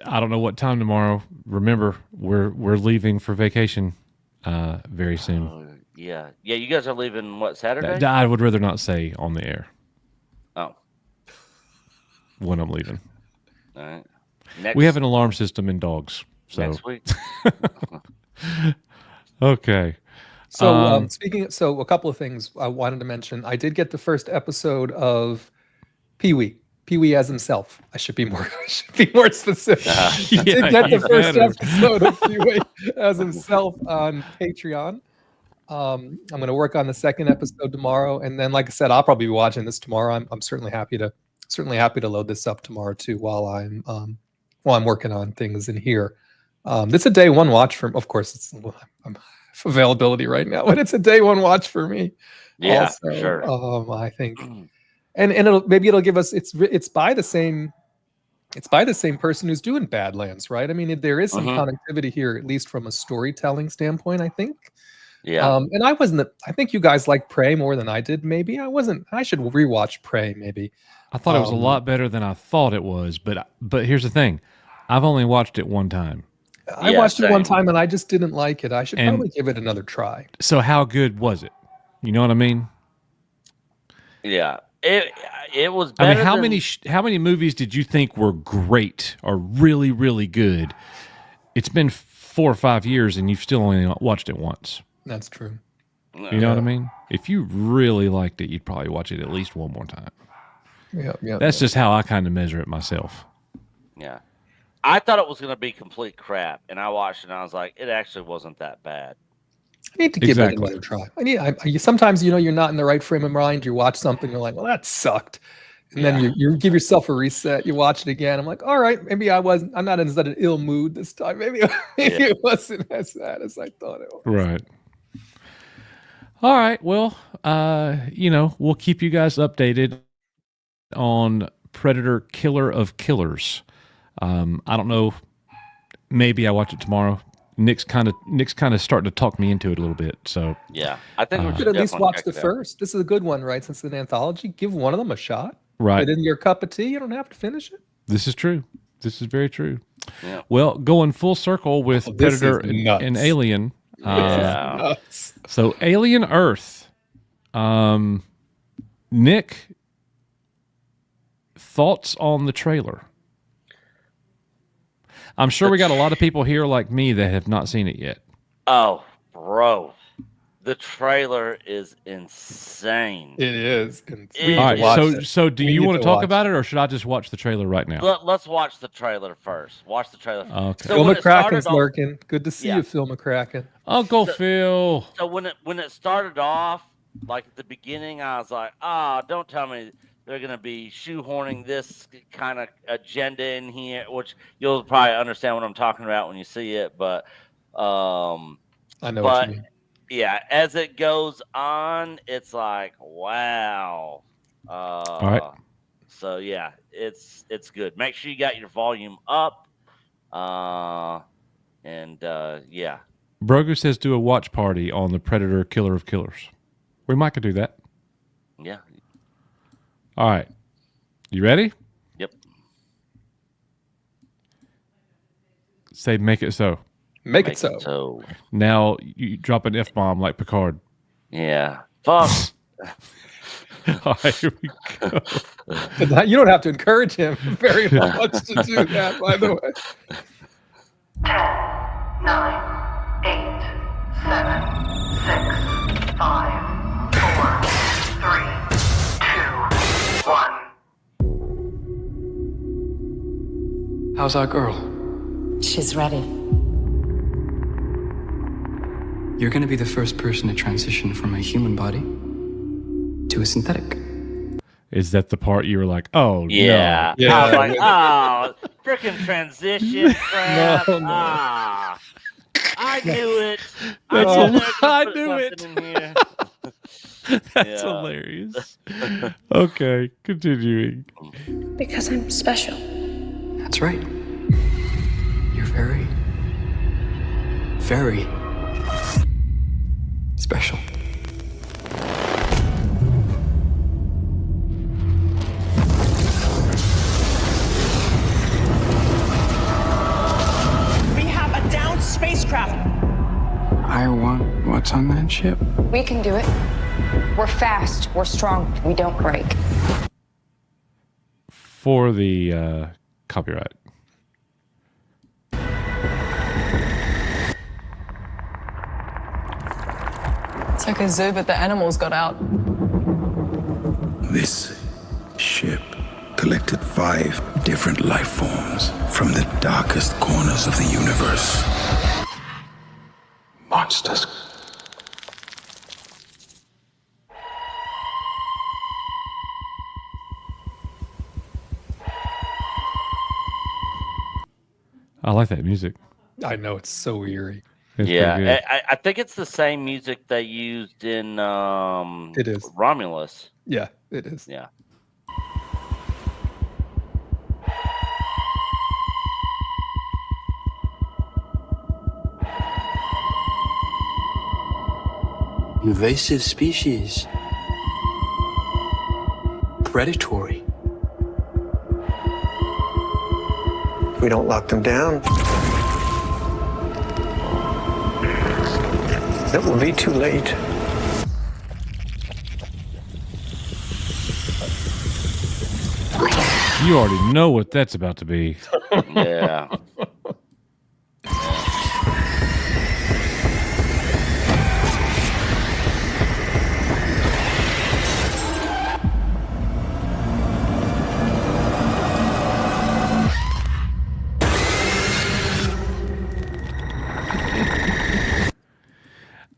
I don't know what time tomorrow. Remember, we're leaving for vacation very soon. Yeah. You guys are leaving what, Saturday? I would rather not say on the air. Oh, when I'm leaving. all right. We have an alarm system in dogs. So Next week. Okay. So so a couple of things I wanted to mention. I did get the first episode of Pee-wee. Pee-wee as himself. I should be more specific. I did get the first episode of Pee-wee as himself on Patreon. I'm going to work on the second episode tomorrow, and then, like I said, I'll probably be watching this tomorrow. I'm certainly happy to load this up tomorrow too while I'm working on things in here. This is a day one watch for. Of course, I'm availability right now, but it's a day one watch for me. Yeah, also. for sure. I think. And it'll give us it's by the same person who's doing Badlands, right? I mean, there is some connectivity here, at least from a storytelling standpoint, I think. Yeah. And I think you guys like Prey more than I did. Maybe I should rewatch Prey. Maybe I thought it was a lot better than I thought it was, but here's the thing, I've only watched it one time. I watched it one time and I just didn't like it. I should probably give it another try. So how good was it? You know what I mean? Yeah, it was better. I mean, how many movies did you think were great or really, really good? It's been 4 or 5 years and you've still only watched it once. That's true. You know what I mean? If you really liked it, you'd probably watch it at least one more time. Yeah. That's just how I kind of measure it myself. Yeah. I thought it was going to be complete crap, and I watched it and I was like, it actually wasn't that bad. I need to give it another try. Sometimes, you're not in the right frame of mind. You watch something, you're like, well, that sucked. And then you give yourself a reset. You watch it again. I'm like, all right, maybe I'm not in such an ill mood this time. Maybe it wasn't as bad as I thought it was. Right. All right. Well, we'll keep you guys updated on Predator Killer of Killers. I don't know. Maybe I watch it tomorrow. Nick's kind of starting to talk me into it a little bit. So yeah, I think we should at least watch the first. This is a good one, right? Since it's an anthology, give one of them a shot. Right. Put it in your cup of tea. You don't have to finish it. This is true. This is very true. Yeah. Well, going full circle with Predator and Alien. So Alien Earth. Nick, thoughts on the trailer? I'm sure we got a lot of people here like me that have not seen it yet. Oh, bro. The trailer is insane. It is. All right. So do you want to talk about it, or should I just watch the trailer right now? Let's watch the trailer first. Watch the trailer first. Okay. Phil McCracken's lurking. Good to see you, Phil McCracken. Uncle Phil. So when it started off, like at the beginning, I was like, don't tell me they're going to be shoehorning this kind of agenda in here, which you'll probably understand what I'm talking about when you see it. But I know what you mean. Yeah, as it goes on, it's like, wow. All right. So yeah, it's good. Make sure you got your volume up. Yeah. Brogu says do a watch party on the Predator Killer of Killers. We might could do that. Yeah. All right. You ready? Yep. Say make it so. Make it so. Now you drop an F-bomb like Picard. Yeah. Fuck. All right, here we go. You don't have to encourage him very much to do that, by the way. 10, 9, 8, 7, 6, 5, 4, 3, 2, 1. How's our girl? She's ready. You're going to be the first person to transition from a human body to a synthetic. Is that the part you were like, oh, yeah. No. Yeah. I was like, freaking transition crap. No. I knew it. I knew it. That's Yeah. hilarious. Okay, continuing. Because I'm special. That's right. You're very, very special. We have a downed spacecraft. I want what's on that ship. We can do it. We're fast. We're strong. We don't break. For the copyright. It's like a zoo, but the animals got out. This ship collected 5 different life forms from the darkest corners of the universe. Monsters. I like that music. I know, it's so eerie. It's Yeah, I think it's the same music they used in It is. Romulus. Yeah, it is. Yeah. Invasive species. Predatory. we don't lock them down, it will be too late. You already know what that's about to be. Yeah.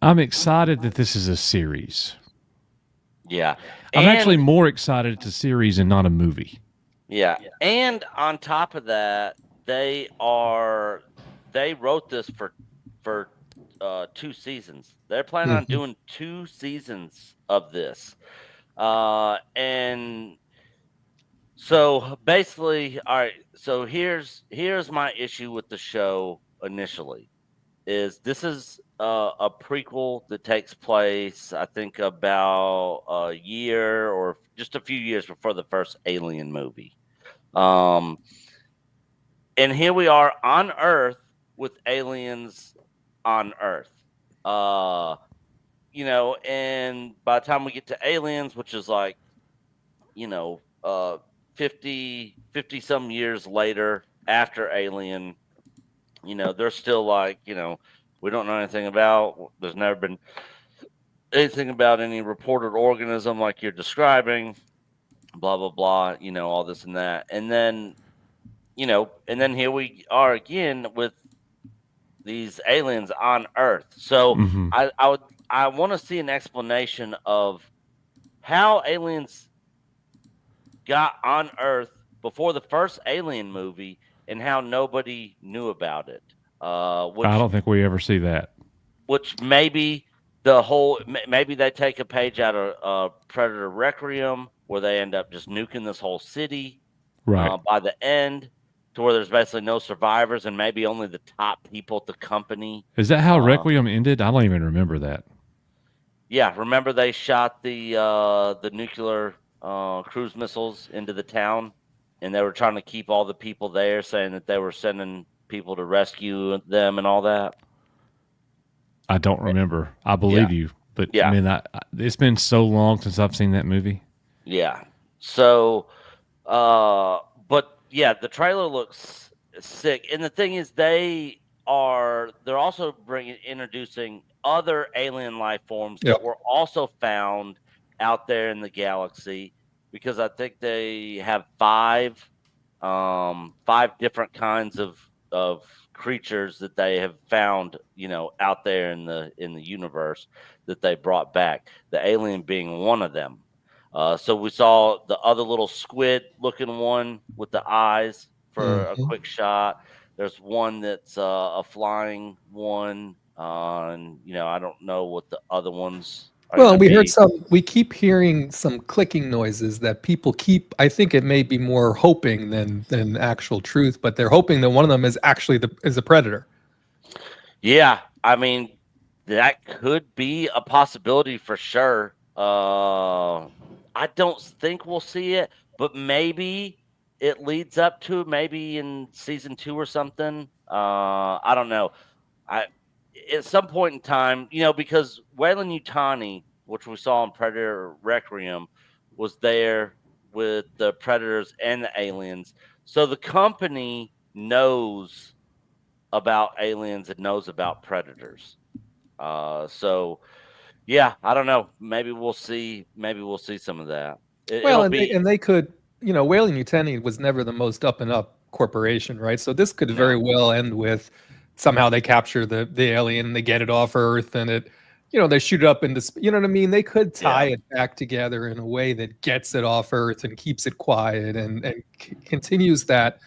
I'm excited that this is a series. Yeah. I'm actually more excited it's a series and not a movie. Yeah. And on top of that, they wrote this for 2 seasons. They're planning on doing 2 seasons of this. And so basically, all right, so here's my issue with the show initially. This is a prequel that takes place, I think, about a year or just a few years before the first Alien movie. And here we are on Earth with aliens on Earth. You know, and by the time we get to Aliens, which is like, 50 some years later after Alien, they're still like, we don't know anything about, there's never been anything about any reported organism like you're describing, blah, blah, blah, all this and that. And then, and then here we are again with these aliens on Earth. So I want to see an explanation of how aliens got on Earth before the first Alien movie and how nobody knew about it. I don't think we ever see that. Which maybe maybe they take a page out of Predator Requiem, where they end up just nuking this whole city right by the end, to where there's basically no survivors and maybe only the top people at the company. Is that how Requiem ended? I don't even remember that. Yeah, remember they shot the nuclear cruise missiles into the town, and they were trying to keep all the people there, saying that they were sending people to rescue them and all that. I don't remember. I believe you, but I mean, it's been so long since I've seen that movie. Yeah. So, but yeah, the trailer looks sick, and the thing is, they're also introducing other alien life forms that were also found out there in the galaxy, because I think they have 5 different kinds of creatures that they have found, out there in the universe that they brought back. The alien being one of them. So we saw the other little squid looking one with the eyes for a quick shot. There's one that's a flying one, and I don't know what the other ones are. Well, we keep hearing some clicking noises that people keep, I think it may be more hoping than actual truth, but they're hoping that one of them is actually is a predator. Yeah, I mean, that could be a possibility for sure. I don't think we'll see it, but maybe it leads up to maybe in season 2 or something. I don't know. At some point in time, because Weyland-Yutani, which we saw in Predator Requiem, was there with the predators and the aliens. So the company knows about aliens and knows about predators. So yeah, I don't know. Maybe we'll see some of that. They could, Weyland-Yutani was never the most up and up corporation, right? So this could very well end with somehow they capture the alien, they get it off Earth, and it, they shoot it up into, you know what I mean? They could tie it back together in a way that gets it off Earth and keeps it quiet and continues that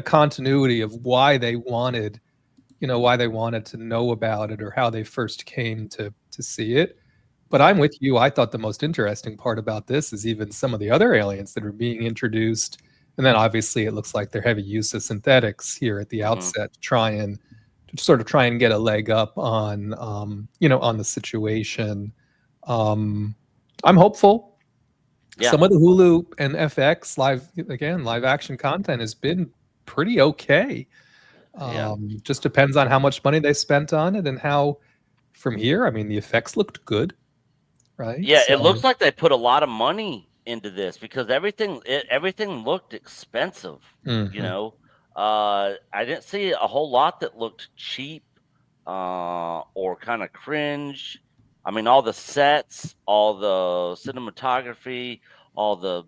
continuity of why they wanted to know about it or how they first came to see it. But I'm with you. I thought the most interesting part about this is even some of the other aliens that are being introduced. And then obviously it looks like they're heavy use of synthetics here at the outset to try and get a leg up on, on the situation. I'm hopeful. Yeah. Some of the Hulu and FX live action content has been pretty okay. Just depends on how much money they spent on it and how. From here, I mean, the effects looked good, right? Yeah, it looks like they put a lot of money into this because everything looked expensive. You know, I didn't see a whole lot that looked cheap or kind of cringe. I mean, all the sets, all the cinematography, all the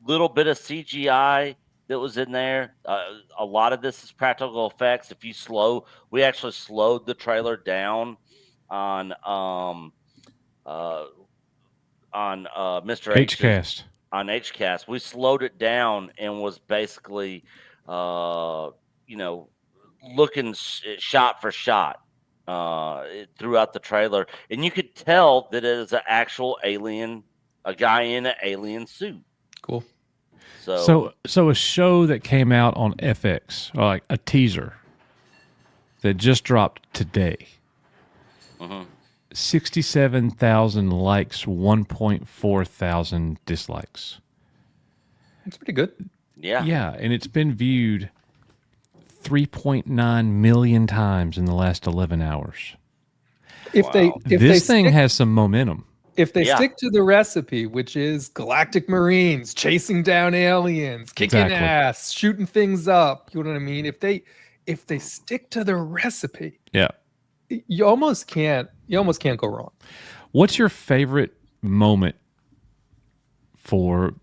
little bit of CGI that was in there. A lot of this is practical effects. We actually slowed the trailer down on Mr. HCast. On HCast, we slowed it down and was basically, looking shot for shot throughout the trailer, and you could tell that it is an actual alien, a guy in an alien suit. Cool. So a show that came out on FX, or like a teaser that just dropped today. 67,000 likes, 1.4 thousand dislikes. That's pretty good. Yeah. Yeah, and it's been viewed 3.9 million times in the last 11 hours. If this thing has some momentum. If they stick to the recipe, which is galactic marines chasing down aliens, kicking ass, shooting things up, you know what I mean? If they stick to the recipe, you almost can't go wrong. What's your favorite moment for,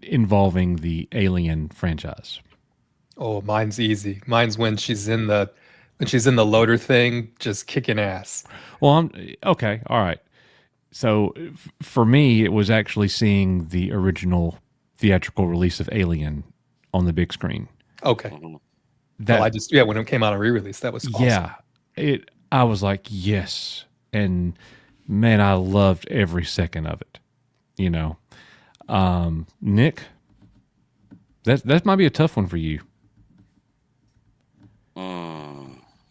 involving the Alien franchise? Oh, mine's easy. Mine's when she's in the loader thing, just kicking ass. Well, okay, all right. So for me, it was actually seeing the original theatrical release of Alien on the big screen. Okay. When it came out on re-release, that was awesome. Yeah. I was like, yes. And man, I loved every second of it. Nick, that might be a tough one for you.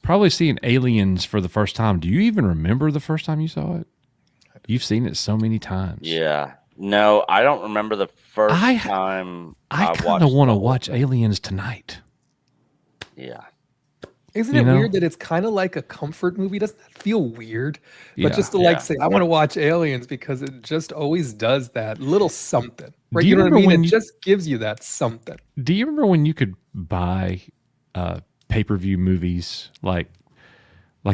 Probably seeing Aliens for the first time. Do you even remember the first time you saw it? You've seen it so many times. Yeah. No, I don't remember the first time I kind of want to watch Aliens tonight. Yeah. Isn't it weird that it's kind of like a comfort movie? Doesn't that feel weird? But just to say, I want to watch Aliens because it just always does that little something. Right? You know what I mean? It just gives you that something. Do you remember when you could buy pay-per-view movies like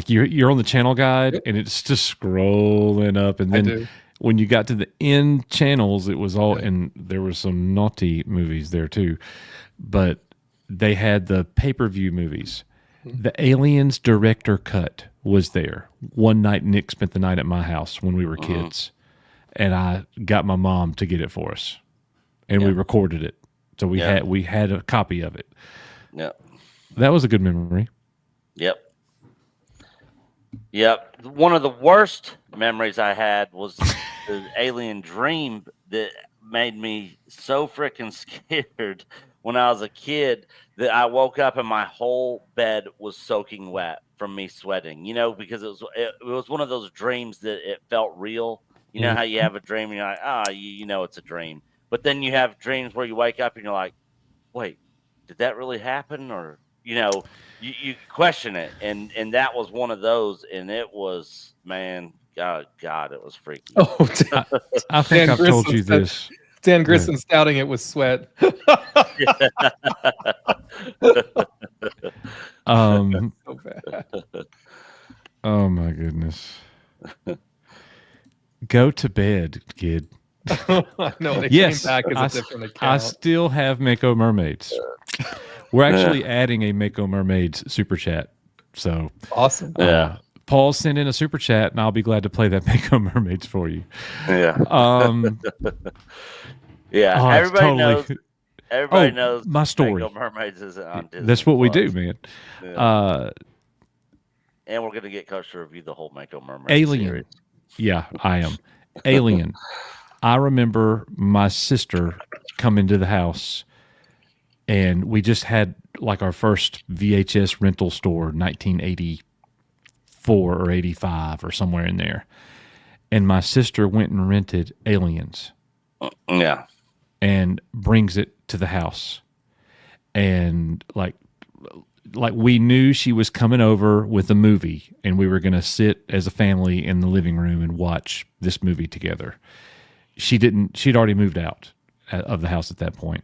you're on the channel guide and it's just scrolling up, and then when you got to the end channels, it was all, and there were some naughty movies there too, but they had the pay-per-view movies. The Aliens director cut was there. One night, Nick spent the night at my house when we were kids, and I got my mom to get it for us, and we recorded it. So we had a copy of it. Yep. That was a good memory. Yep. One of the worst memories I had was the alien dream that made me so freaking scared when I was a kid that I woke up and my whole bed was soaking wet from me sweating, because it was one of those dreams that it felt real. You know how you have a dream and you're like, it's a dream. But then you have dreams where you wake up and you're like, wait, did that really happen? Or, you question it. And that was one of those. And it was, man, God, it was freaky. Oh, I think I've told you this. Dan Grissom stouting it with sweat. So bad. Oh my goodness. Go to bed, kid. No, they came back as a different account. I still have Mako Mermaids. We're actually adding a Mako Mermaids super chat. So awesome. Paul sent in a super chat, and I'll be glad to play that Mako Mermaids for you. Yeah. Yeah. Oh, everybody knows my story. Mako Mermaids isn't on Disney. That's what we do, man. Yeah. And we're gonna get Coach to review the whole Mako Mermaids Alien. series. Yeah, I am. Alien. I remember my sister come into the house, and we just had like our first VHS rental store, 1984 or 85 or somewhere in there. And my sister went and rented Aliens. Yeah. And brings it to the house. and like we knew she was coming over with a movie, and we were going to sit as a family in the living room and watch this movie together. She'd already moved out of the house at that point,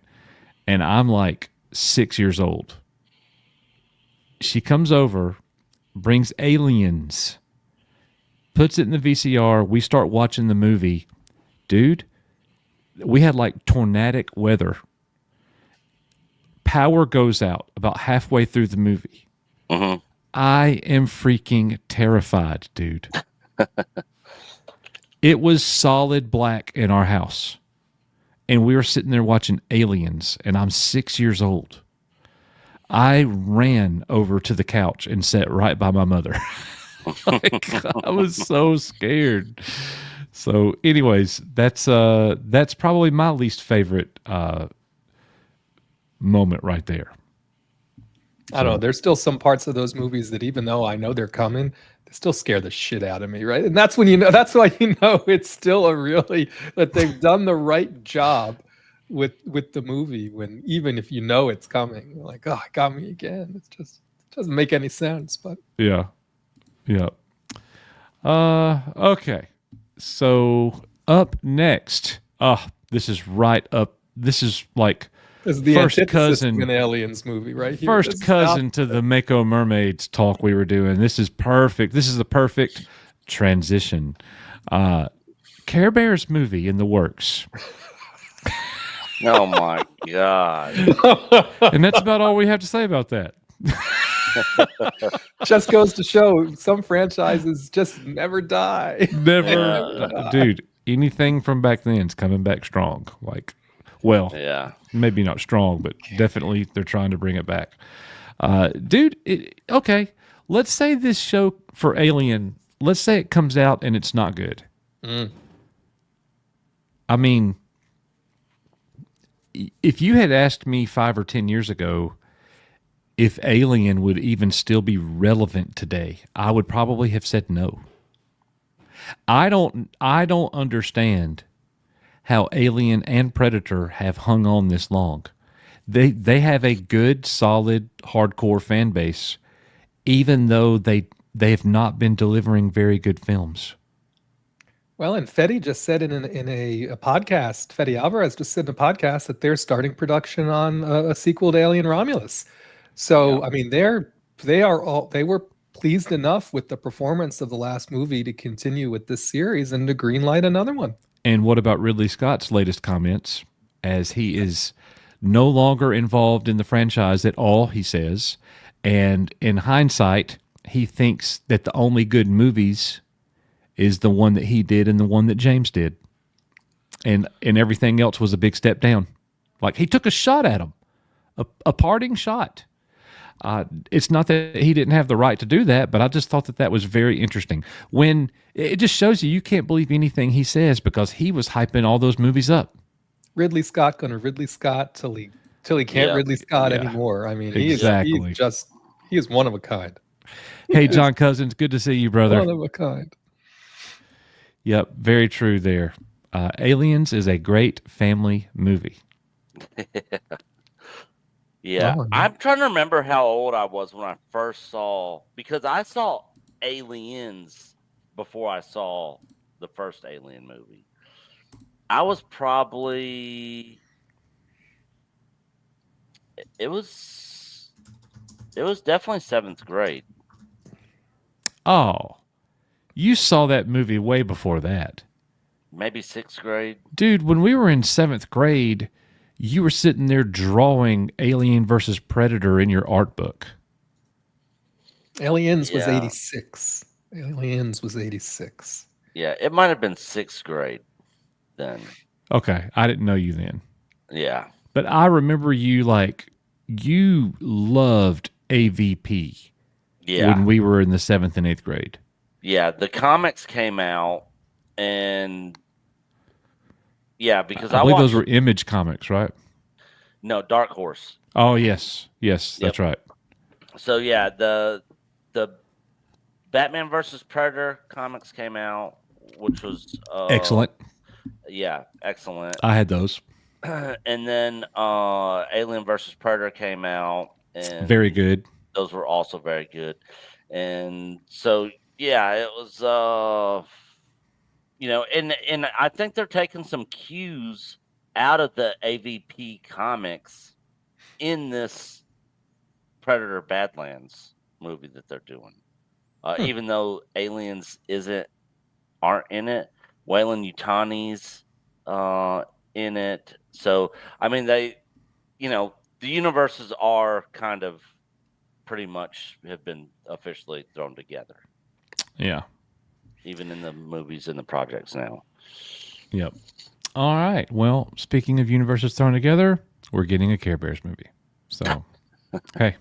and I'm like 6 years old. She comes over, brings Aliens, puts it in the VCR. We start watching the movie. Dude, we had like tornadic weather. Power goes out about halfway through the movie. Mm-hmm. I am freaking terrified, dude. It was solid black in our house. And we were sitting there watching Aliens, and I'm 6 years old. I ran over to the couch and sat right by my mother. I was so scared. So anyways, that's probably my least favorite moment right there. I don't know. There's still some parts of those movies that even though I know they're coming, they still scare the shit out of me, right? And that's when that's why it's still that they've done the right job with the movie, when even if it's coming, you're like, oh, it got me again. It doesn't make any sense. But yeah. Okay. So up next, this is right up. This is like the first cousin to an Aliens movie, right here. First cousin to the Mako Mermaids talk we were doing. This is perfect. This is the perfect transition. Care Bears movie in the works. Oh my God. And that's about all we have to say about that. Just goes to show some franchises just never die. Dude, anything from back then is coming back strong. Maybe not strong, but definitely they're trying to bring it back. Dude, okay. Let's say this show for Alien, let's say it comes out and it's not good. I mean, if you had asked me 5 or 10 years ago if Alien would even still be relevant today, I would probably have said no. I don't understand how Alien and Predator have hung on this long. They have a good, solid, hardcore fan base, even though they have not been delivering very good films. Well, and Fede just said in a podcast, Fede Alvarez just said in a podcast that they're starting production on a sequel to Alien Romulus. So, yeah. I mean, they were pleased enough with the performance of the last movie to continue with this series and to greenlight another one. And what about Ridley Scott's latest comments, as he is no longer involved in the franchise at all, he says, and in hindsight, he thinks that the only good movies is the one that he did and the one that James did. And everything else was a big step down. Like, he took a shot at him, a parting shot. It's not that he didn't have the right to do that, but I just thought that was very interesting. When it just shows you can't believe anything he says, because he was hyping all those movies up. Ridley Scott gonna Ridley Scott till he can't Ridley Scott anymore. I mean, he is one of a kind. Hey, John Cousins, good to see you, brother. One of a kind. Yep, very true there. Aliens is a great family movie. Yeah, I'm trying to remember how old I was when I first saw, because I saw Aliens before I saw the first Alien movie. I was probably, it was definitely 7th grade. Oh, you saw that movie way before that. Maybe 6th grade. Dude, when we were in 7th grade, you were sitting there drawing Alien versus Predator in your art book. Aliens was 86. Aliens was 86. Yeah, it might have been 6th grade then. Okay, I didn't know you then. Yeah. But I remember you loved AVP. Yeah. When we were in the 7th and 8th grade. Yeah, the comics came out, and yeah, because I believe those were Image comics, right? No, Dark Horse. Oh yes, that's right. So yeah, the Batman versus Predator comics came out, which was excellent. Yeah, excellent. I had those. and then Alien versus Predator came out, and Very good. those were also very good. And so yeah, it was and I think they're taking some cues out of the AVP comics in this Predator Badlands movie that they're doing. Even though aliens aren't in it, Wayland Yutani's in it. So I mean, the universes are kind of pretty much have been officially thrown together. Yeah. Even in the movies and the projects now. Yep. All right. Well, speaking of universes thrown together, we're getting a Care Bears movie. So, hey.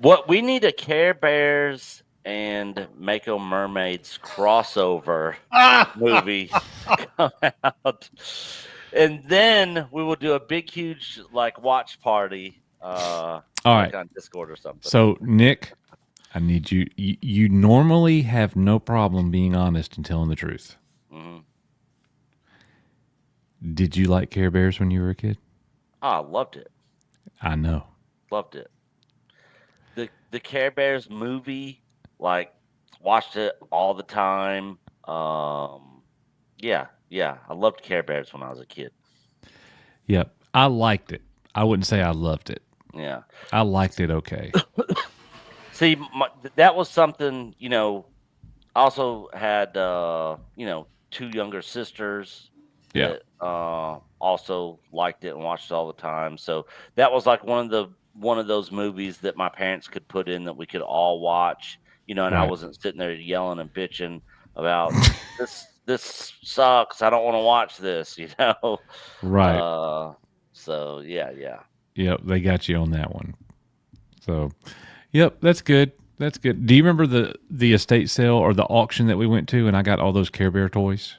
What we need a Care Bears and Mako Mermaids crossover movie come out. And then we will do a big, huge watch party all right. on Discord or something. So, Nick, I need you. You normally have no problem being honest and telling the truth. Mm-hmm. Did you like Care Bears when you were a kid? I loved it. I know. Loved it. The Care Bears movie, watched it all the time. Yeah. I loved Care Bears when I was a kid. Yep. I liked it. I wouldn't say I loved it. Yeah. I liked it okay. See, that was something, I also had, 2 younger sisters that also liked it and watched it all the time. So that was one of those movies that my parents could put in that we could all watch, and I wasn't sitting there yelling and bitching about this sucks. I don't want to watch this, Right. So yeah. Yep, they got you on that one. So, yep, that's good. That's good. Do you remember the estate sale or the auction that we went to, and I got all those Care Bear toys?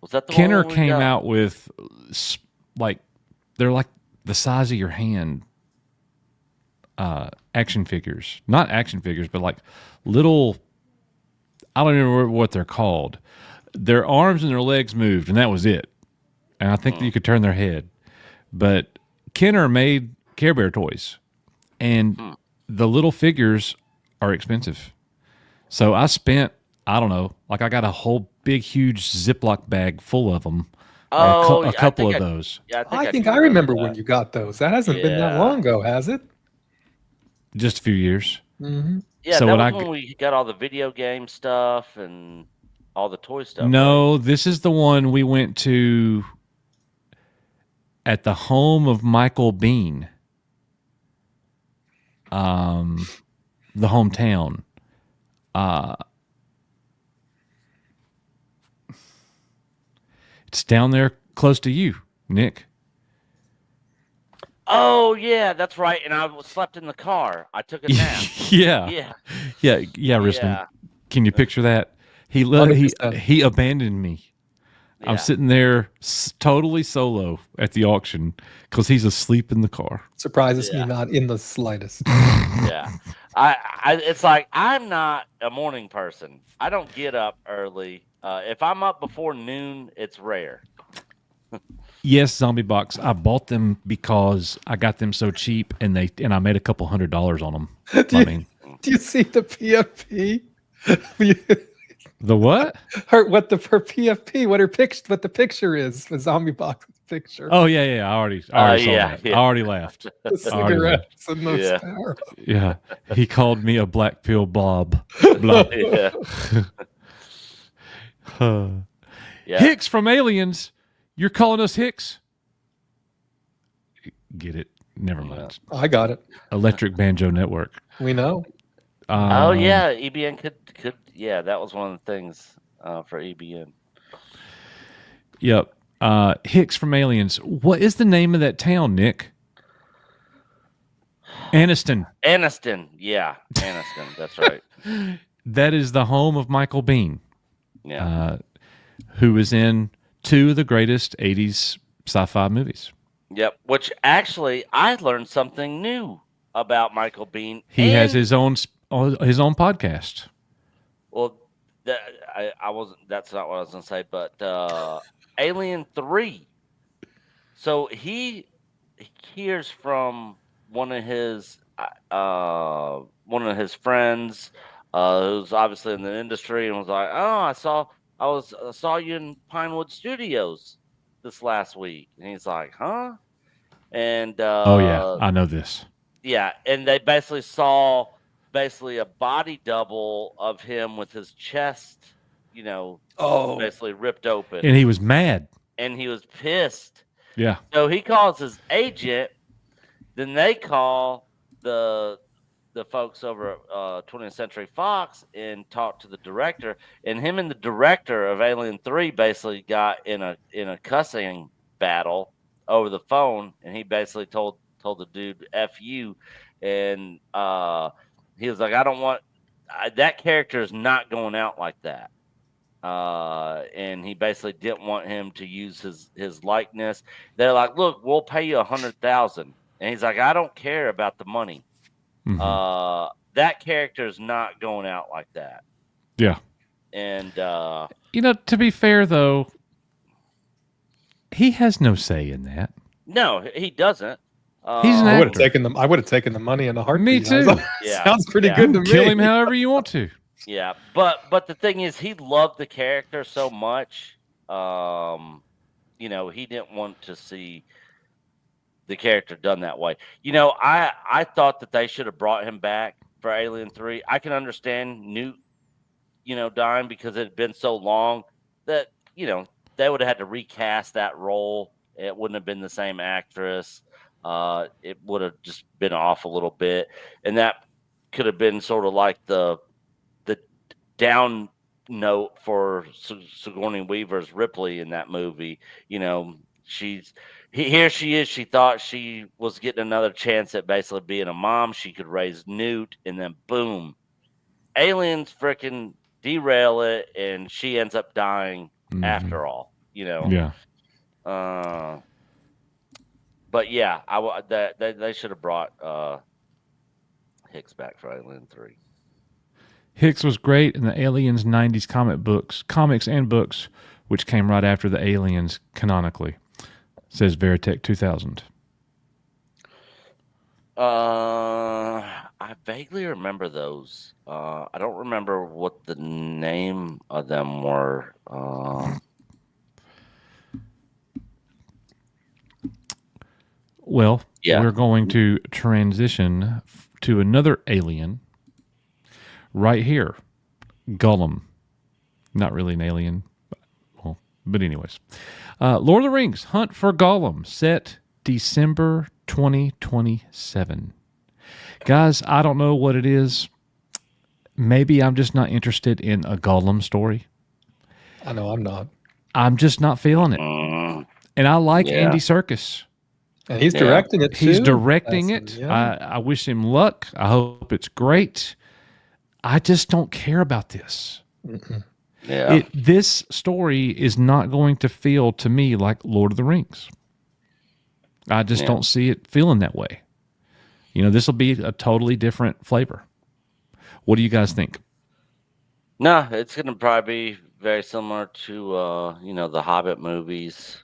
Was that the Kenner one came out with they're like the size of your hand. Action figures, not action figures, but little. I don't even remember what they're called. Their arms and their legs moved, and that was it. And I think that you could turn their head. But Kenner made Care Bear toys, and the little figures are expensive. So I spent, I don't know, I got a whole big, huge Ziploc bag full of them. A couple of those. Yeah, I think I remember when you got those. That hasn't been that long ago, has it? Just a few years. Mm-hmm. Yeah, so that was when we got all the video game stuff and all the toy stuff. No, this is the one we went to at the home of Michael Bean. The hometown. It's down there close to you, Nick. Oh yeah, that's right. And I slept in the car. I took a nap. Yeah, Risman. Can you picture that? He abandoned me. Yeah. I'm sitting there totally solo at the auction because he's asleep in the car. Surprises me not in the slightest. Yeah, it's I'm not a morning person. I don't get up early. If I'm up before noon, it's rare. Yes, Zombie Box. I bought them because I got them so cheap, and I made a couple $100 on them. Do you see the PFP? The what? What the PFP? What the picture is? The Zombie Box's picture. Oh yeah. I already saw that. Yeah. I already laughed. The cigarettes and those sparrows. Yeah. He called me a black pill blob. Yeah. Hicks from Aliens. You're calling us Hicks? Get it? Never mind. I got it. Electric Banjo Network. We know. Oh yeah, EBN could. Yeah, that was one of the things for EBN. Yep. Hicks from Aliens. What is the name of that town, Nick? Anniston. Yeah, Anniston. That's right. That is the home of Michael Bean. Yeah. Who is in 2 of the greatest 80s sci-fi movies. Yep. Which actually, I learned something new about Michael Bean. He has his own podcast. Well, I wasn't. That's not what I was going to say. But Alien 3 So he hears from one of his friends who's obviously in the industry and was like, "Oh, I saw you in Pinewood Studios this last week." And he's like, "Huh?" And Oh yeah, I know this. yeah, and they basically saw a body double of him with his chest, basically ripped open. And he was mad. And he was pissed. Yeah. So he calls his agent. Then they call the folks over at 20th Century Fox and talk to the director. And him and the director of Alien 3 basically got in a cussing battle over the phone. And he basically told the dude, "F you," and he was like, "I don't want that character is not going out like that." And he basically didn't want him to use his likeness. They're like, "Look, we'll pay you $100,000," and he's like, "I don't care about the money. Mm-hmm. That character is not going out like that." Yeah. And to be fair though, he has no say in that. No, he doesn't. He's an I would actor. have taken the money in a heartbeat. Me too. Yeah. Sounds pretty good to me. Kill him however you want to. Yeah, but the thing is, he loved the character so much. He didn't want to see the character done that way. I thought that they should have brought him back for Alien 3. I can understand Newt, dying because it had been so long that they would have had to recast that role. It wouldn't have been the same actress. It would have just been off a little bit, and that could have been sort of like the down note for Sigourney Weaver's Ripley in that movie. Here she is. She thought she was getting another chance at basically being a mom. She could raise Newt, and then boom, aliens freaking derail it, and she ends up dying after all. Yeah. But yeah, they should have brought Hicks back for Alien 3. Hicks was great in the Aliens 90s comics and books, which came right after the Aliens canonically, says Veritech 2000. I vaguely remember those. I don't remember what the name of them were. Well, we're going to transition to another alien right here. Gollum. Not really an alien. But anyways. Lord of the Rings, Hunt for Gollum, set December 2027. Guys, I don't know what it is. Maybe I'm just not interested in a Gollum story. I know I'm not. I'm just not feeling it. And I like Andy Serkis. And he's directing it too. He's directing it. Yeah. I wish him luck. I hope it's great. I just don't care about this. Mm-mm. Yeah. This story is not going to feel to me like Lord of the Rings. I just don't see it feeling that way. This will be a totally different flavor. What do you guys think? No, it's going to probably be very similar to, the Hobbit movies.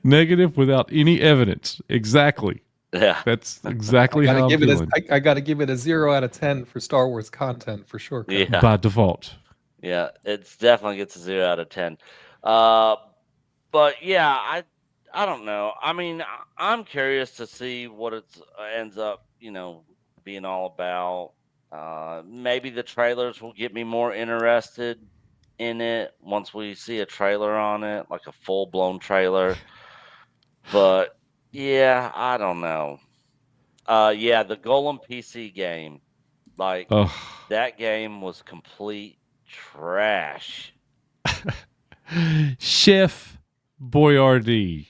Negative without any evidence. Exactly. Yeah. That's exactly how I'm feeling. I got to give it a 0 out of 10 for Star Wars content for sure. Yeah. By default. Yeah, it's definitely gets a 0 out of 10. But yeah, I don't know. I mean, I'm curious to see what it ends up, being all about. Maybe the trailers will get me more interested in it once we see a trailer on it, like a full-blown trailer. But yeah, I don't know. The Gollum PC game, that game was complete trash. Chef Boyardee.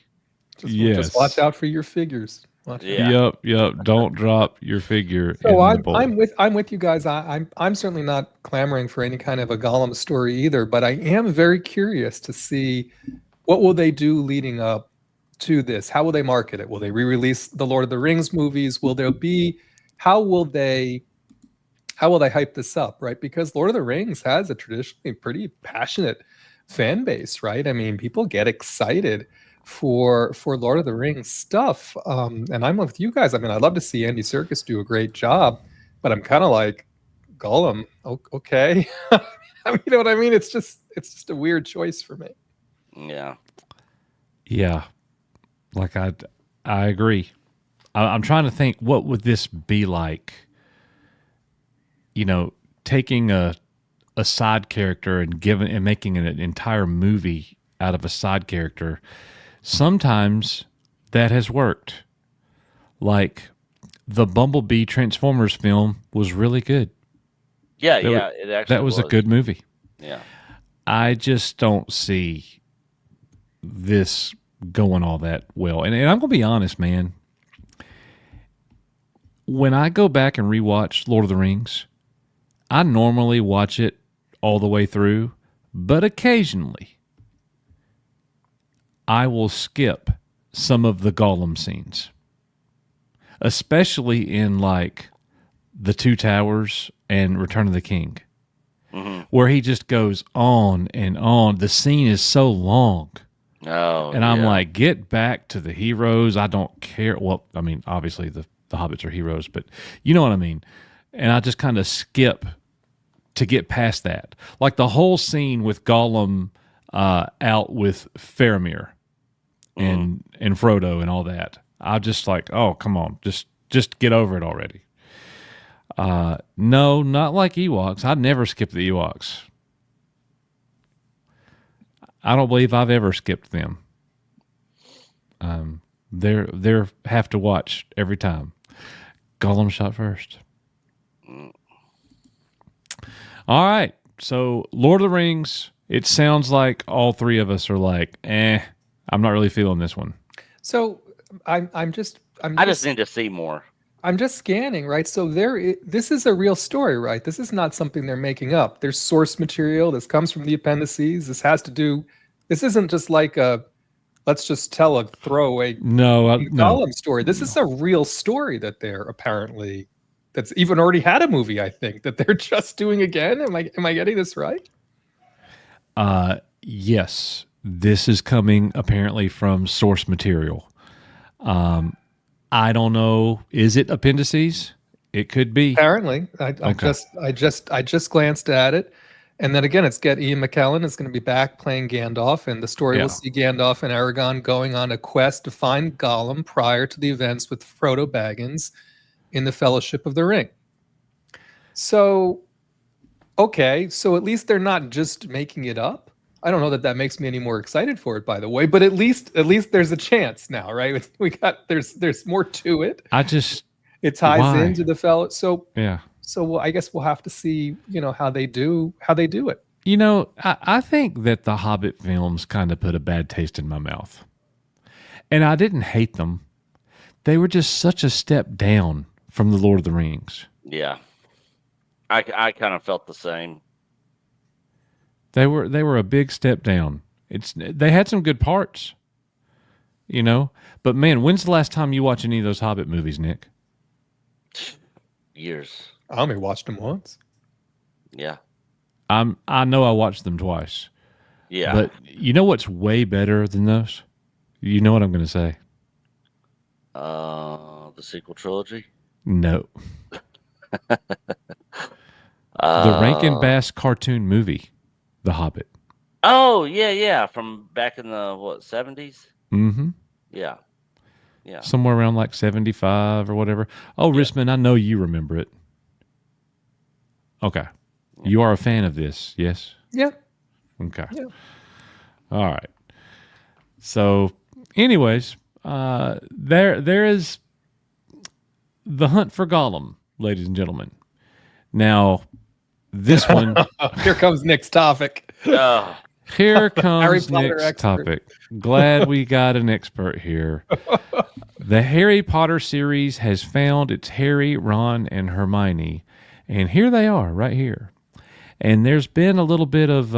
Just watch out for your figures. Yep. Don't drop your figure. So I'm with you guys. I'm certainly not clamoring for any kind of a Gollum story either, but I am very curious to see what will they do leading up to this. How will they market it? Will they re-release the Lord of the Rings movies? How will they hype this up, right? Because Lord of the Rings has a traditionally pretty passionate fan base, right? I mean, people get excited for Lord of the Rings stuff. And I'm with you guys. I mean, I'd love to see Andy Serkis do a great job, but I'm kind of like, Gollum, okay. I mean, you know what I mean? It's just a weird choice for me. Yeah. Yeah. Like I agree. I'm trying to think, what would this be like? You know, taking a side character and making an entire movie out of a side character. Sometimes that has worked. Like the Bumblebee Transformers film was really good. Yeah, it actually that was a good movie. Yeah. I just don't see this going all that well. And I'm going to be honest, man. When I go back and rewatch Lord of the Rings, I normally watch it all the way through, but occasionally I will skip some of the Gollum scenes, especially in like the Two Towers and Return of the King, where he just goes on and on. The scene is so long. Oh, and I'm like, get back to the heroes. I don't care. Well, I mean, obviously the hobbits are heroes, but you know what I mean? And I just kind of skip to get past that. Like the whole scene with Gollum out with Faramir and Frodo and all that. I just like, oh, come on. Just get over it already. No, not like Ewoks. I'd never skip the Ewoks. I don't believe I've ever skipped them. They're have to watch every time. Gollum shot first. All right. So Lord of the Rings, it sounds like all three of us are like, I'm not really feeling this one. So I just need to see more. I'm just scanning, right? So this is a real story, right? This is not something they're making up. There's source material. This comes from the appendices. This isn't just like let's just tell a throwaway Gollum story. This is a real story that that's even already had a movie, I think, that they're just doing again. Am I getting this right? Yes. This is coming apparently from source material. I don't know. Is it appendices? It could be. Apparently. I just glanced at it. And then again, Ian McKellen is going to be back playing Gandalf, and the story will see Gandalf and Aragorn going on a quest to find Gollum prior to the events with Frodo Baggins in the Fellowship of the Ring. So, okay, so at least they're not just making it up. I don't know that makes me any more excited for it, by the way, but at least there's a chance now, right? There's more to it. It ties into the fellow. So yeah. So I guess we'll have to see, how they do it. I think that the Hobbit films kind of put a bad taste in my mouth, and I didn't hate them. They were just such a step down from the Lord of the Rings. Yeah, I kind of felt the same. They were a big step down. They had some good parts, but man, when's the last time you watched any of those Hobbit movies, Nick? Years. I only watched them once. Yeah. I know I watched them twice. Yeah. But you know what's way better than those? You know what I'm going to say? The sequel trilogy? No. The Rankin Bass cartoon movie, The Hobbit. Oh, yeah. From back in the, 70s? Mm-hmm. Yeah. Yeah. Somewhere around like 75 or whatever. Oh, yeah. Risman, I know you remember it. Okay. You are a fan of this, yes? Yeah. Okay. Yeah. All right. So, anyways, there is the hunt for Gollum, ladies and gentlemen. Now, this one... Here comes Nick's topic. Here comes Nick's topic. Glad we got an expert here. The Harry Potter series has found its Harry, Ron, and Hermione, and here they are, right here. And there's been a little bit of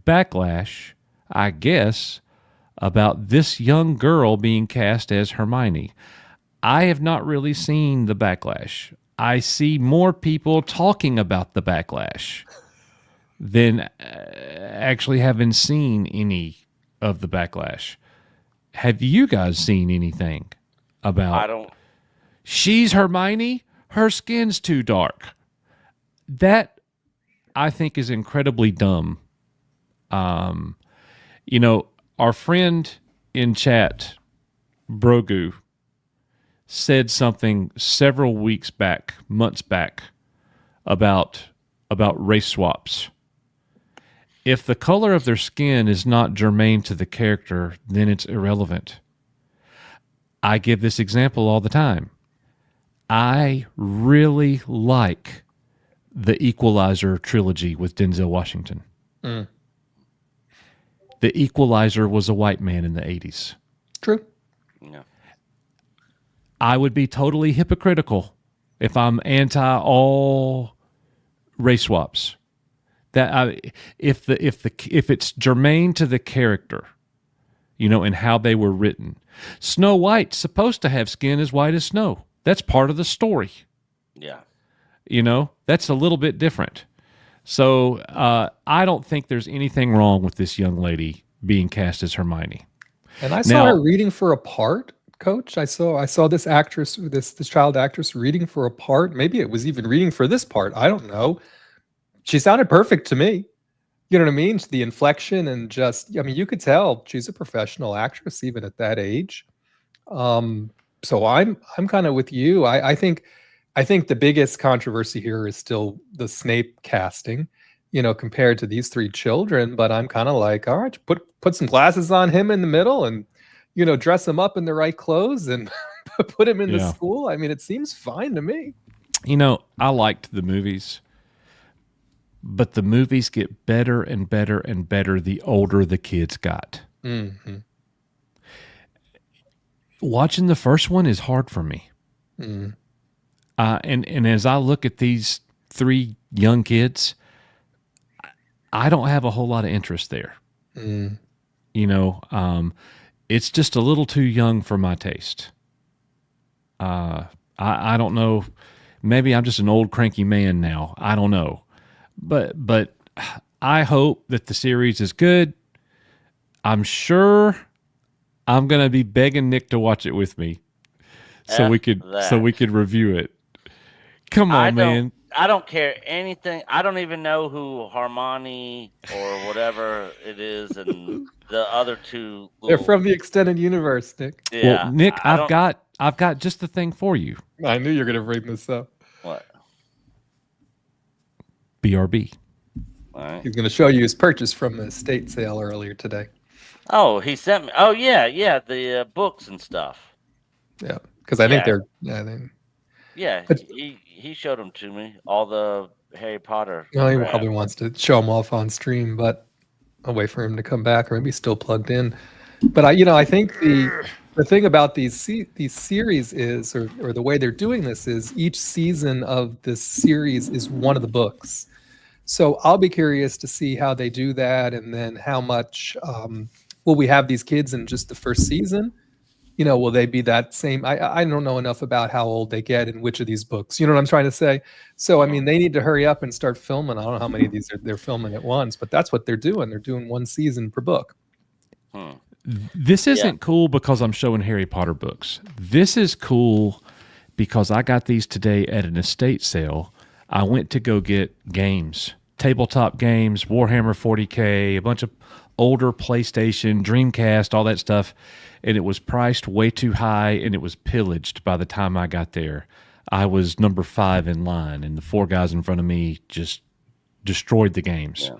backlash, I guess, about this young girl being cast as Hermione. I have not really seen the backlash. I see more people talking about the backlash than actually having seen any of the backlash. Have you guys seen anything about? I don't. She's Hermione. Her skin's too dark. That I think is incredibly dumb. You know, our friend in chat, Brogu, said something several weeks back, months back, about race swaps. If the color of their skin is not germane to the character, then it's irrelevant. I give this example all the time. I really like the Equalizer trilogy with Denzel Washington. Mm. The Equalizer was a white man in the 80s. True. Yeah. I would be totally hypocritical if I'm anti all race swaps. That if it's germane to the character, you know, and how they were written. Snow White's supposed to have skin as white as snow. That's part of the story. Yeah. You know, that's a little bit different. So I don't think there's anything wrong with this young lady being cast as Hermione. And I saw her reading for a part, Coach. I saw this actress, this child actress reading for a part. Maybe it was even reading for this part. I don't know. She sounded perfect to me. You know what I mean? The inflection and just, I mean, you could tell she's a professional actress even at that age. So I'm kind of with you. I think the biggest controversy here is still the Snape casting, you know, compared to these three children. But I'm kind of like, all right, put some glasses on him in the middle and, you know, dress him up in the right clothes and put him in the school. I mean, it seems fine to me. You know, I liked the movies, but the movies get better and better and better the older the kids got. Mm-hmm. Watching the first one is hard for me. Mm. And as I look at these three young kids, I don't have a whole lot of interest there. Mm. You know, it's just a little too young for my taste. I don't know. Maybe I'm just an old cranky man now. I don't know. But I hope that the series is good. I'm sure I'm going to be begging Nick to watch it with me so we could review it. Come on, man. I don't care anything. I don't even know who Harmony or whatever it is and the other two. They're from the extended universe, Nick. Yeah. Well, Nick, I've got just the thing for you. I knew you were going to bring this up. What? BRB. All right. He's going to show you his purchase from the estate sale earlier today. Oh, he sent me. Oh, yeah, the books and stuff. Yeah, because I think they're. Yeah, he showed them to me. All the Harry Potter. Well, he probably wants to show them off on stream, but I'll wait for him to come back, or maybe he's still plugged in. But I think the thing about these series is, or the way they're doing this is, each season of this series is one of the books. So I'll be curious to see how they do that, and then how much will we have these kids in just the first season? You know, will they be that same? I don't know enough about how old they get in which of these books. You know what I'm trying to say? So, I mean, they need to hurry up and start filming. I don't know how many of these they're filming at once, but that's what they're doing. They're doing one season per book. This isn't cool because I'm showing Harry Potter books. This is cool because I got these today at an estate sale. I went to go get games, tabletop games, Warhammer 40K, a bunch of older PlayStation, Dreamcast, all that stuff. And it was priced way too high, and it was pillaged by the time I got there. I was number 5 in line, and the 4 guys in front of me just destroyed the games. Yeah.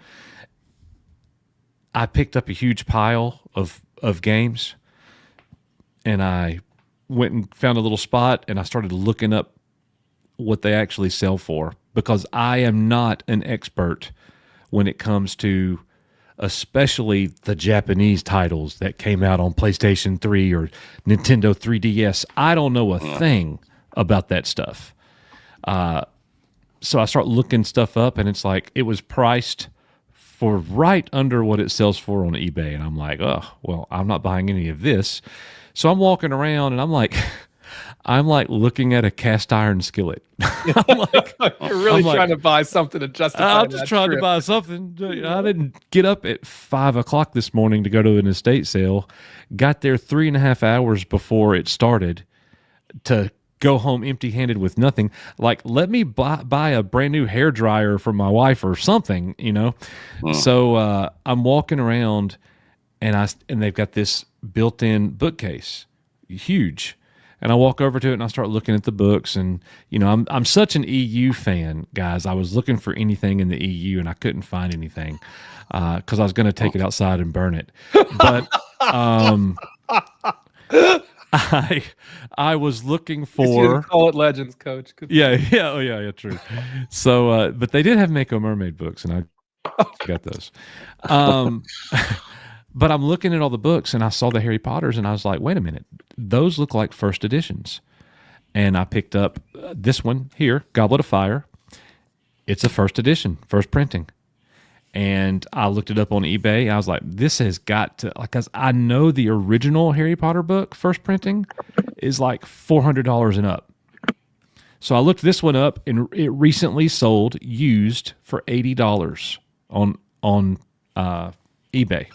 I picked up a huge pile of games, and I went and found a little spot, and I started looking up what they actually sell for, because I am not an expert when it comes to especially the Japanese titles that came out on PlayStation 3 or Nintendo 3DS. I don't know a thing about that stuff. So I start looking stuff up, and it's like it was priced for right under what it sells for on eBay. And I'm like, oh, well, I'm not buying any of this. So I'm walking around, and I'm like, I'm like looking at a cast iron skillet. I'm like, You're really trying to buy something to justify. I'm just trying to buy something. I didn't get up at 5 o'clock this morning to go to an estate sale. Got there 3.5 hours before it started to go home empty-handed with nothing. Like, let me buy a brand new hair dryer for my wife or something, you know. So I'm walking around, and they've got this built-in bookcase, huge. And I walk over to it and I start looking at the books, and you know, I'm such an EU fan, guys. I was looking for anything in the EU and I couldn't find anything because I was going to take it outside and burn it. But I was looking for call it Legends, Coach. Yeah, true. So, but they did have Mako Mermaid books, and I got those. But I'm looking at all the books, and I saw the Harry Potters, and I was like, wait a minute, those look like first editions. And I picked up this one here, Goblet of Fire. It's a first edition, first printing. And I looked it up on eBay. I was like, this has got to, like, because I know the original Harry Potter book, first printing, is like $400 and up. So I looked this one up, and it recently sold used for $80 on eBay.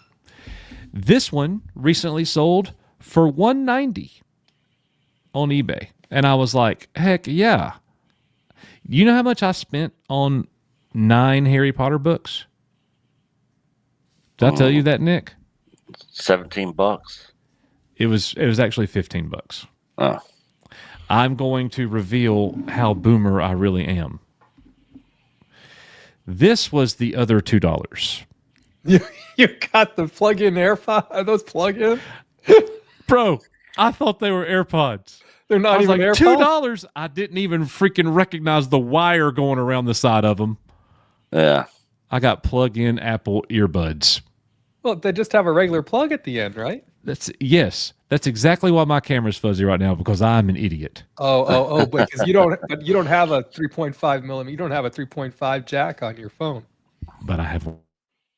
This one recently sold for $190 on eBay. And I was like, heck yeah. You know how much I spent on 9 Harry Potter books? Did I tell you that, Nick? $17. It was actually $15. Oh. I'm going to reveal how boomer I really am. This was the other $2. You got the plug-in AirPod? Are those plug-in? Bro, I thought they were AirPods. They're not even like, AirPods? $2? I didn't even freaking recognize the wire going around the side of them. Yeah. I got plug-in Apple earbuds. Well, they just have a regular plug at the end, right? Yes. That's exactly why my camera's fuzzy right now, because I'm an idiot. Oh, because you don't have a 3.5 millimeter. You don't have a 3.5 jack on your phone. But I have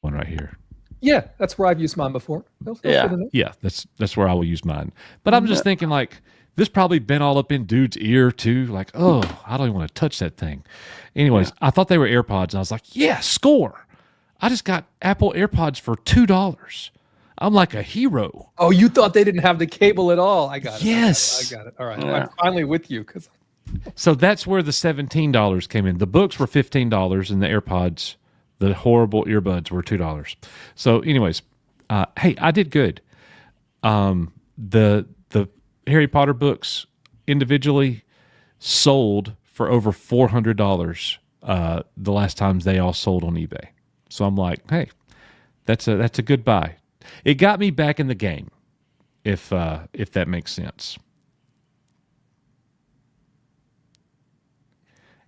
one right here. Yeah, that's where I've used mine before. Yeah, that's where I will use mine. But I'm just thinking, like, this probably been all up in dude's ear too. Like, oh, I don't even want to touch that thing. Anyways, I thought they were AirPods, and I was like, yeah, score. I just got Apple AirPods for $2. I'm like a hero. Oh, you thought they didn't have the cable at all? I got it. Yes. I got it. All right. Yeah. I'm finally with you. So that's where the $17 came in. The books were $15, and the AirPods, the horrible earbuds, were $2. So anyways, hey, I did good. The Harry Potter books individually sold for over $400 the last times they all sold on eBay. So I'm like, hey, that's a good buy. It got me back in the game, if that makes sense.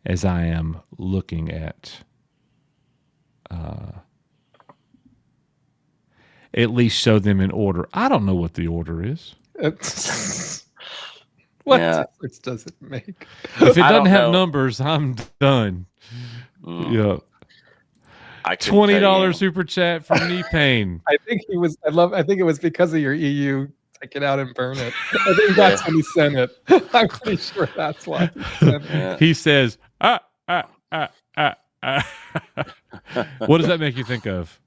As I am looking at least show them in order. I don't know what the order is. What difference does it make? If it doesn't have numbers, I'm done. Yeah. $20 super chat from Knee Pain. I think it was because of your EU. Take it out and burn it. I think that's when he sent it. I'm pretty sure that's why he sent it. He says, What does that make you think of?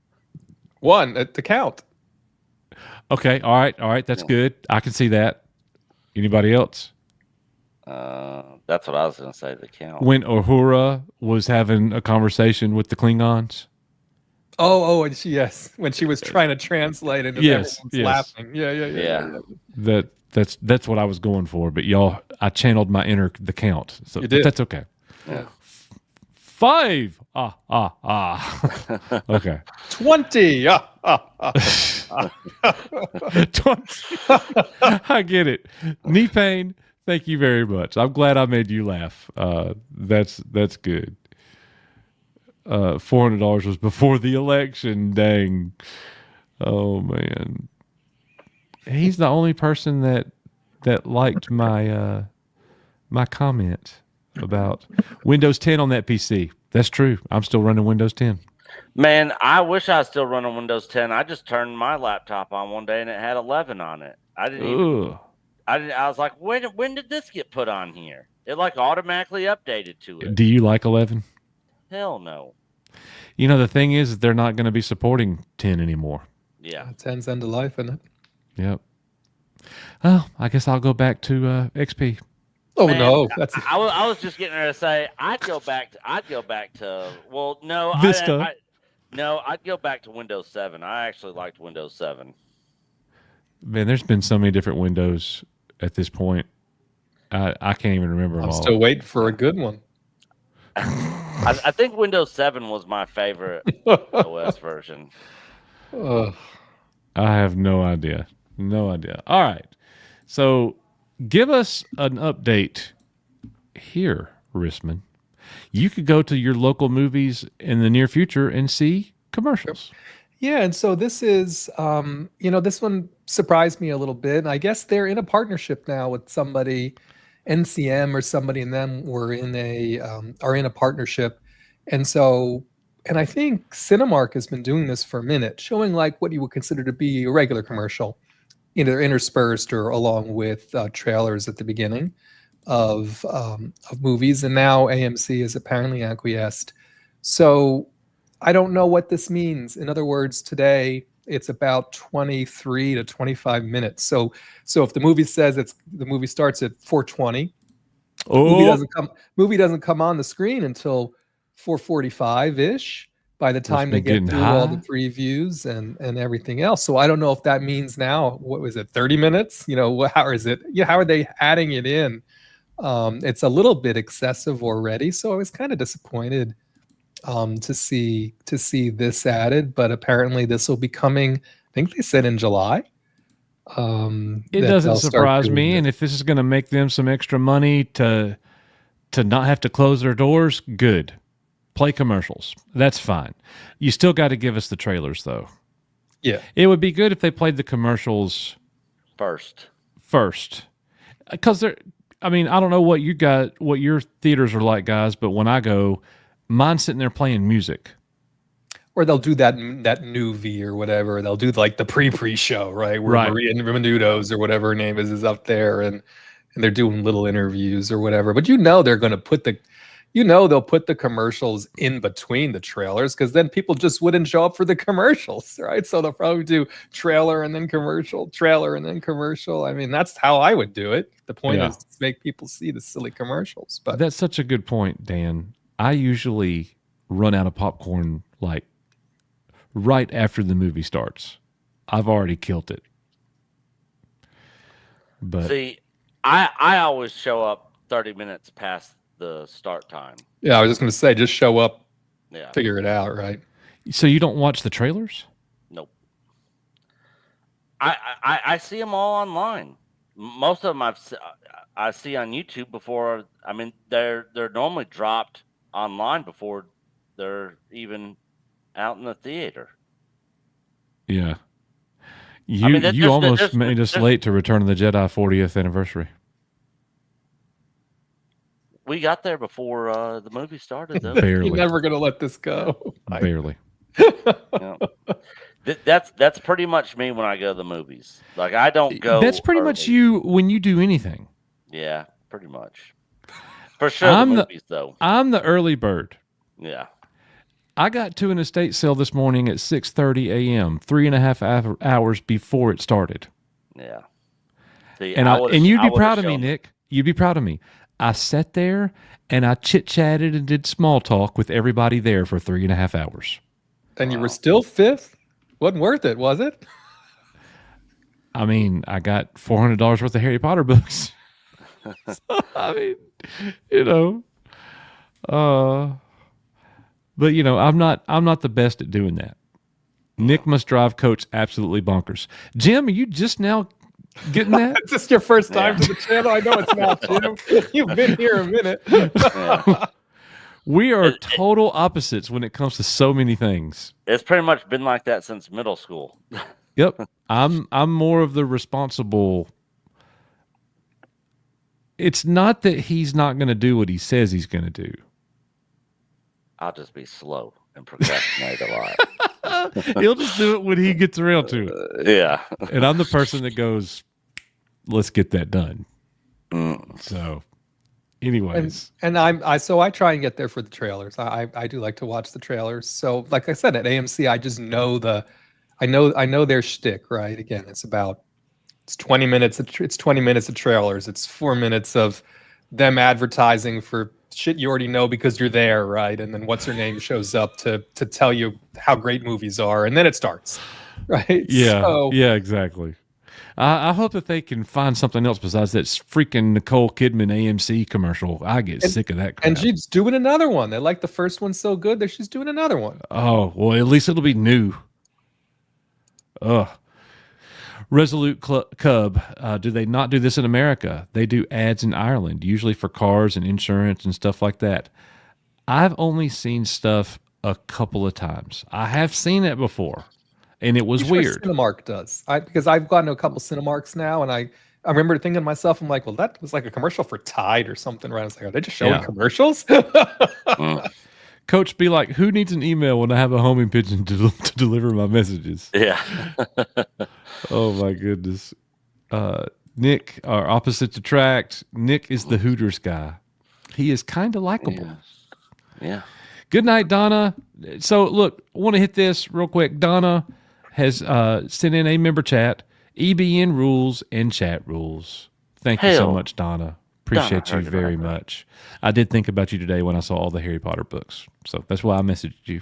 One, the count. Okay, all right, that's good. I can see that. Anybody else? That's what I was going to say, the count. When Uhura was having a conversation with the Klingons. Oh, and yes, when she was trying to translate and everyone's laughing. Yeah. That's what I was going for. But y'all, I channeled my inner the count. So that's okay. Yeah. 5. Okay. 20. 20. I get it. Knee Pain, thank you very much. I'm glad I made you laugh. That's good. $400 was before the election. Dang. Oh man. He's the only person that liked my my comment about Windows 10 on that PC. That's true. I'm still running Windows 10. Man, I wish I was still running Windows 10. I just turned my laptop on one day and it had 11 on it. I I was like, when did this get put on here? It like automatically updated to it. Do you like 11? Hell no. You know, the thing is, they're not going to be supporting 10 anymore. Yeah. 10's end of life, isn't it? Yep. Well, I guess I'll go back to XP. Oh, Man, no. I was just getting ready to say I'd go back to well, no, Vista. I'd go back to Windows 7. I actually liked Windows 7. Man, there's been so many different Windows at this point. I can't even remember them I'm all. still waiting for a good one. I think Windows 7 was my favorite OS version. I have no idea. No idea. All right. So give us an update here, Rissman. You could go to your local movies in the near future and see commercials. Yeah, and so this is, this one surprised me a little bit. I guess they're in a partnership now with somebody, NCM or somebody, and them are in a partnership, and I think Cinemark has been doing this for a minute, showing like what you would consider to be a regular commercial, either interspersed or along with trailers at the beginning of movies, and now AMC has apparently acquiesced. So I don't know what this means. In other words, today it's about 23 to 25 minutes. So if the movie says the movie starts at 4:20, movie doesn't come on the screen until 4:45 ish. By the time they get through all the previews and everything else. So I don't know if that means now, what was it, 30 minutes? How is it? Yeah, how are they adding it in? It's a little bit excessive already. So I was kind of disappointed to see this added, but apparently this will be coming, I think they said in July. It doesn't surprise me. And if this is going to make them some extra money to not have to close their doors, good. Play commercials. That's fine. You still got to give us the trailers, though. Yeah. It would be good if they played the commercials first. Because I don't know what your theaters are like, guys, but when I go, mine's sitting there playing music. Or they'll do that movie or whatever. They'll do like the pre-show, right? Where Maria Menounos or whatever her name is up there, and they're doing little interviews or whatever. But they're going to put they'll put the commercials in between the trailers, because then people just wouldn't show up for the commercials, right? So they'll probably do trailer and then commercial. I mean, that's how I would do it. The point is to make people see the silly commercials. But that's such a good point, Dan. I usually run out of popcorn like right after the movie starts. I've already killed it. But see, I always show up 30 minutes past the start time. Yeah, I was just going to say, just show up, figure it out, right? So you don't watch the trailers? Nope. I see them all online. Most of them I see on YouTube before. I mean, they're normally dropped online before they're even out in the theater. Yeah. You almost made us late to Return of the Jedi 40th anniversary. We got there before the movie started, though. Barely. You're never going to let this go. Barely. That's pretty much me when I go to the movies. Like, I don't go. That's pretty much you when you do anything. Yeah, pretty much. For sure, the movies, though. I'm the early bird. Yeah. I got to an estate sale this morning at 6:30 a.m., 3.5 hours before it started. Yeah. See, and you'd be proud of me, Nick. You'd be proud of me. I sat there and I chit-chatted and did small talk with everybody there for 3.5 hours. And you were still fifth? Wasn't worth it, was it? I mean, I got $400 worth of Harry Potter books. So, I mean, but I'm not the best at doing that. Nick must drive Coach absolutely bonkers. Jim, are you just now getting that? Is this your first time to the channel? I know it's not, Jim. You've been here a minute. We are total opposites when it comes to so many things. It's pretty much been like that since middle school. Yep. I'm more of the responsible. It's not that he's not going to do what he says he's going to do. I'll just be slow and procrastinate a lot. He'll just do it when he gets around to it. Yeah. And I'm the person that goes, let's get that done. So, anyways, and I try and get there for the trailers. I do like to watch the trailers. So, like I said, at AMC, I just know I know their shtick, right? Again, it's 20 minutes. It's 20 minutes of trailers. It's 4 minutes of them advertising for shit you already know because you're there, right? And then what's her name shows up to tell you how great movies are, and then it starts, right? yeah, So, yeah, exactly. I hope that they can find something else besides that freaking Nicole Kidman AMC commercial. I get sick of that crap. And she's doing another one. They like the first one so good that she's doing another one. Oh, well, at least it'll be new. Ugh. Resolute Cub, do they not do this in America? They do ads in Ireland, usually for cars and insurance and stuff like that. I've only seen stuff a couple of times. I have seen it before, and it was weird. Cinemark does. Because I've gotten a couple Cinemarks now, and I remember thinking to myself, I'm like, well, that was like a commercial for Tide or something, right? I was like, are they just showing commercials? Coach be like, who needs an email when I have a homing pigeon to deliver my messages? Yeah. Oh my goodness. Nick, our opposites attract. Nick is the Hooters guy. He is kind of likable. Yeah. Good night, Donna. So look, I want to hit this real quick. Donna has sent in a member chat, EBN rules and chat rules. Thank you so much, Donna. Appreciate you very much. I did think about you today when I saw all the Harry Potter books. So that's why I messaged you.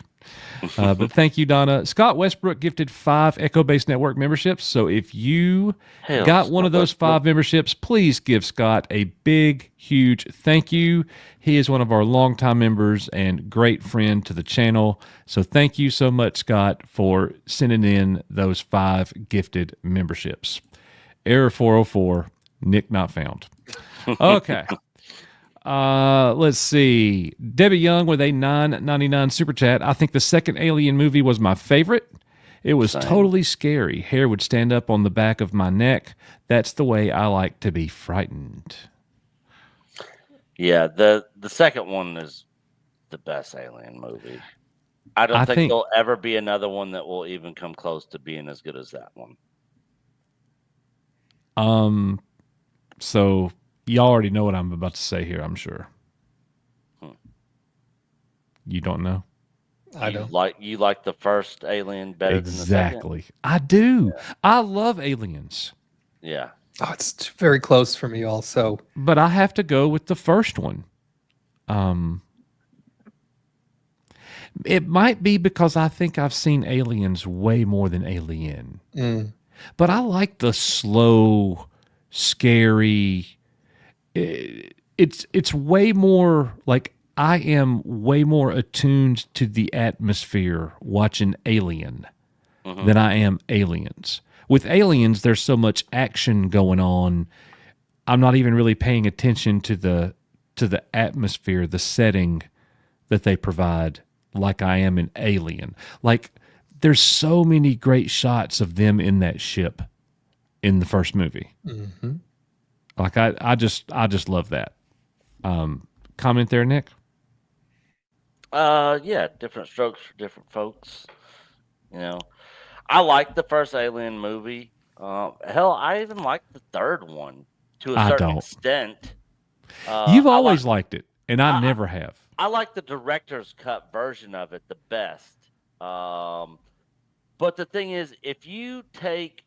But thank you, Donna. Scott Westbrook gifted 5 Echo Base Network memberships. So if you got one of those 5 memberships, please give Scott a big, huge thank you. He is one of our longtime members and great friend to the channel. So thank you so much, Scott, for sending in those 5 gifted memberships. Error 404, Nick not found. Okay. Let's see. Debbie Young with a $9.99 super chat. I think the second Alien movie was my favorite. It was totally scary. Hair would stand up on the back of my neck. That's the way I like to be frightened. Yeah, the second one is the best Alien movie. I don't think there'll ever be another one that will even come close to being as good as that one. So y'all already know what I'm about to say here, I'm sure. You don't know? I don't. You like the first Alien better than the second? Exactly. I do. Yeah. I love Aliens. Yeah. Oh, it's very close for me also. But I have to go with the first one. It might be because I think I've seen Aliens way more than Alien. But I like the slow, scary. It's way more like I am way more attuned to the atmosphere watching Alien than I am Aliens. With Aliens, there's so much action going on. I'm not even really paying attention to the atmosphere, the setting that they provide, like I am in Alien. Like there's so many great shots of them in that ship in the first movie. Like I just love that. Comment there, Nick? Yeah, different strokes for different folks. You know, I like the first Alien movie. Hell, I even like the third one to a certain extent. You've always liked it, and I never have. I like the director's cut version of it the best. But the thing is, if you take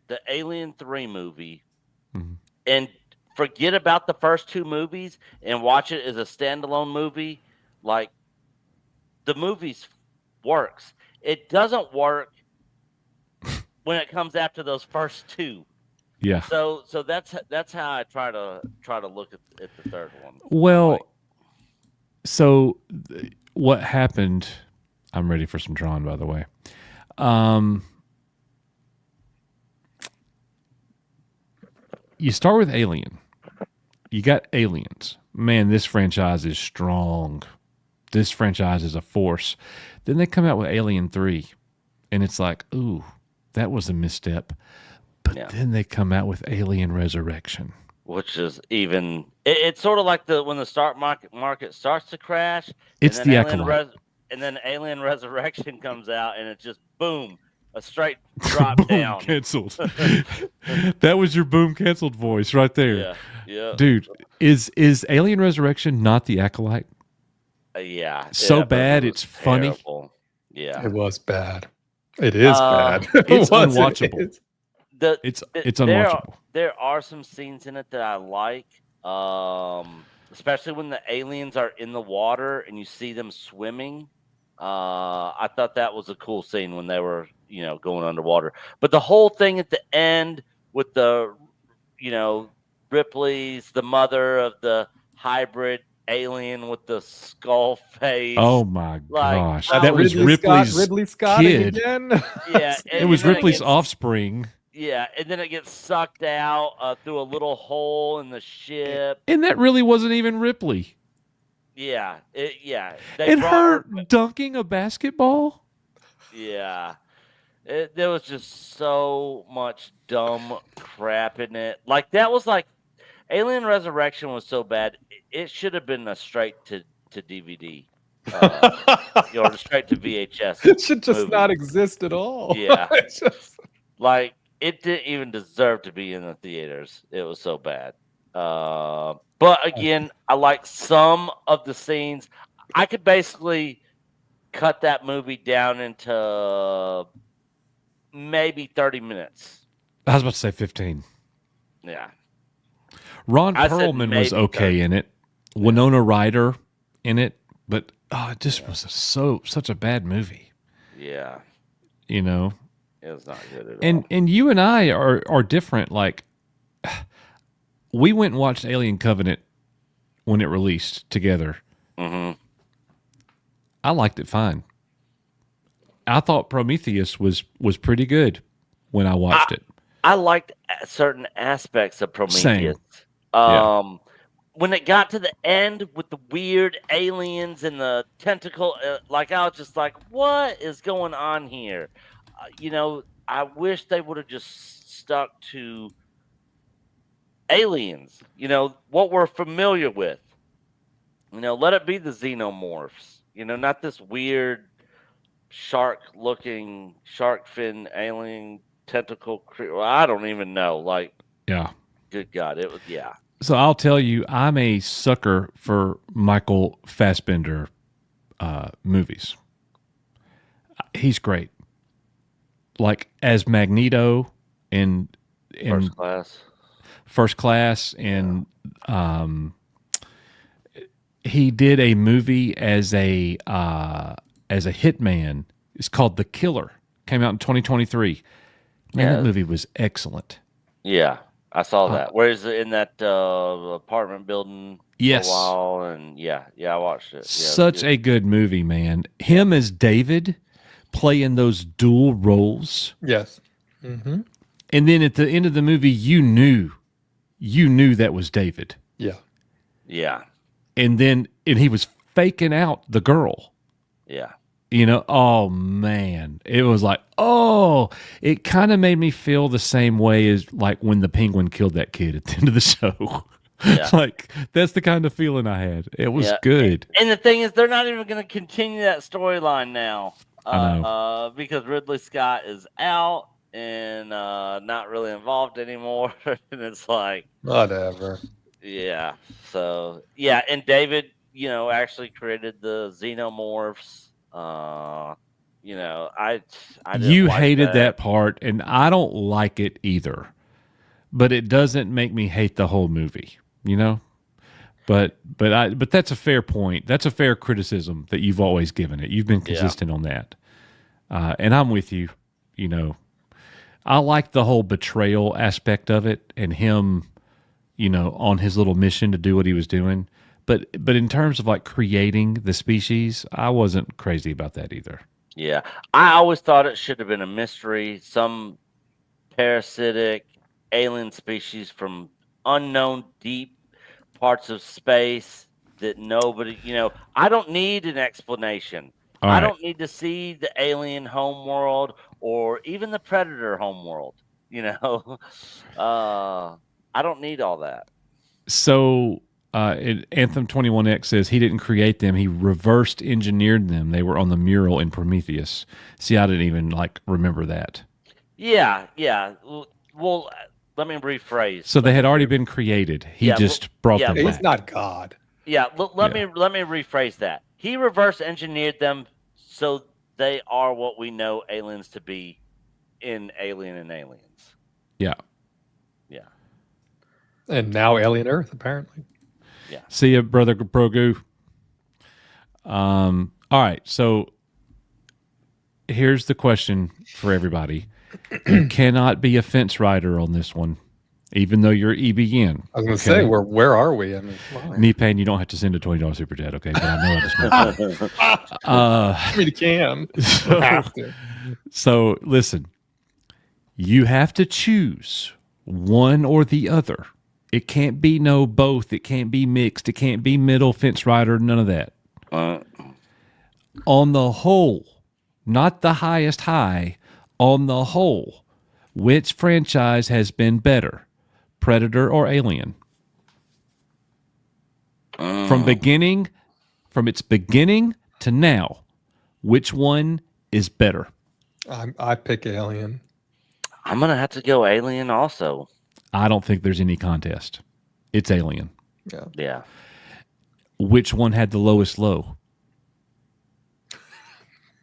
the Alien 3 movie and forget about the first 2 movies and watch it as a standalone movie, like the movies works. It doesn't work when it comes after those first 2. Yeah. So that's how I try to look at the third one. Well, so what happened? I'm ready for some drawing, by the way. You start with Alien. You got Aliens. Man, this franchise is strong. This franchise is a force. Then they come out with Alien 3, and it's like, ooh, that was a misstep. But then they come out with Alien Resurrection, which is even. It's sort of like when the stock market starts to crash. It's the Acolyte. And then Alien Resurrection comes out, and it's just boom. a straight drop Boom, down. canceled. That was your boom canceled voice right there. Yeah, yeah. Dude, is Alien Resurrection not the Acolyte? Yeah. So that movie bad was it's funny. terrible. Yeah. It was bad. It is bad. It's Was, it unwatchable. is. It's unwatchable. There are some scenes in it that I like, especially when the aliens are in the water and you see them swimming. I thought that was a cool scene when they were, going underwater. But the whole thing at the end with the, Ripley's the mother of the hybrid alien with the skull face. Oh my gosh, that was Ridley Scott kid. again. Yeah, it was Ripley's offspring. Yeah, and then it gets sucked out through a little hole in the ship. And that really wasn't even Ripley. Yeah, And her dunking a basketball? Yeah. There was just so much dumb crap in it. Like, that was like, Alien Resurrection was so bad, it should have been a straight to DVD. Or straight to VHS. It should just movie. not exist at all. Yeah. It's just... Like, it didn't even deserve to be in the theaters. It was so bad. But again, I like some of the scenes. I could basically cut that movie down into maybe 30 minutes. I was about to say 15. Yeah. Ron Perlman was okay in it. Winona Ryder in it, but it just was such a bad movie. Yeah. It was not good at all. And you and I are different. Like, we went and watched Alien Covenant when it released together. Mm-hmm. I liked it fine. I thought Prometheus was pretty good when I watched it. I liked certain aspects of Prometheus. Same. Yeah. When it got to the end with the weird aliens and the tentacle, I was just like, what is going on here? I wish they would have just stuck to aliens, what we're familiar with. Let it be the xenomorphs, not this weird shark-looking, shark fin alien tentacle. I don't even know. Yeah. Good God. It was, yeah. So I'll tell you, I'm a sucker for Michael Fassbender movies. He's great. Like as Magneto in First Class, and he did a movie as a hitman. It's called The Killer. Came out in 2023. Man, that movie was excellent. Yeah, I saw that. Where is it in that apartment building? Yes. For a while, and I watched it. Yeah, such a good movie, man. Him as David playing those dual roles. Yes. Mm-hmm. And then at the end of the movie, you knew that was David. Yeah. Yeah. And he was faking out the girl. Yeah. Oh man, it was like, it kind of made me feel the same way as like when the penguin killed that kid at the end of the show. Yeah. Like that's the kind of feeling I had. It was good. And the thing is, they're not even going to continue that storyline now. I know. Because Ridley Scott is out and not really involved anymore. And it's like whatever. Yeah. So and David, actually created the xenomorphs. I you hated that part, and I don't like it either. But it doesn't make me hate the whole movie, But that's a fair point. That's a fair criticism that you've always given it. You've been consistent on that, and I'm with you. I like the whole betrayal aspect of it, and him, on his little mission to do what he was doing. But in terms of like creating the species, I wasn't crazy about that either. Yeah, I always thought it should have been a mystery, some parasitic alien species from unknown deep parts of space that nobody, I don't need an explanation. I don't need to see the alien homeworld or even the predator homeworld. I don't need all that. So Anthem 21X says he didn't create them. He reversed engineered them. They were on the mural in Prometheus. See, I didn't even remember that. Yeah. Well, let me rephrase. So they had already been created. He just brought them back. He's not God. Yeah. Let me rephrase that. He reverse engineered them so they are what we know aliens to be in Alien and Aliens. Yeah. Yeah. And now Alien Earth, apparently. Yeah. See ya, brother Brogu. All right. So here's the question for everybody. You cannot be a fence rider on this one, even though you're EBN. I was going to say, where are we? I mean, Knee pain, you don't have to send a $20 super chat, okay? But I know I just I mean, you can. You have to. So listen, you have to choose one or the other. It can't be no both. It can't be mixed. It can't be middle, fence rider, none of that. On the whole, not the highest high, on the whole, which franchise has been better, Predator or Alien? From its beginning to now, which one is better? I pick Alien. I'm going to have to go Alien also. I don't think there's any contest. It's Alien. Yeah. Which one had the lowest low?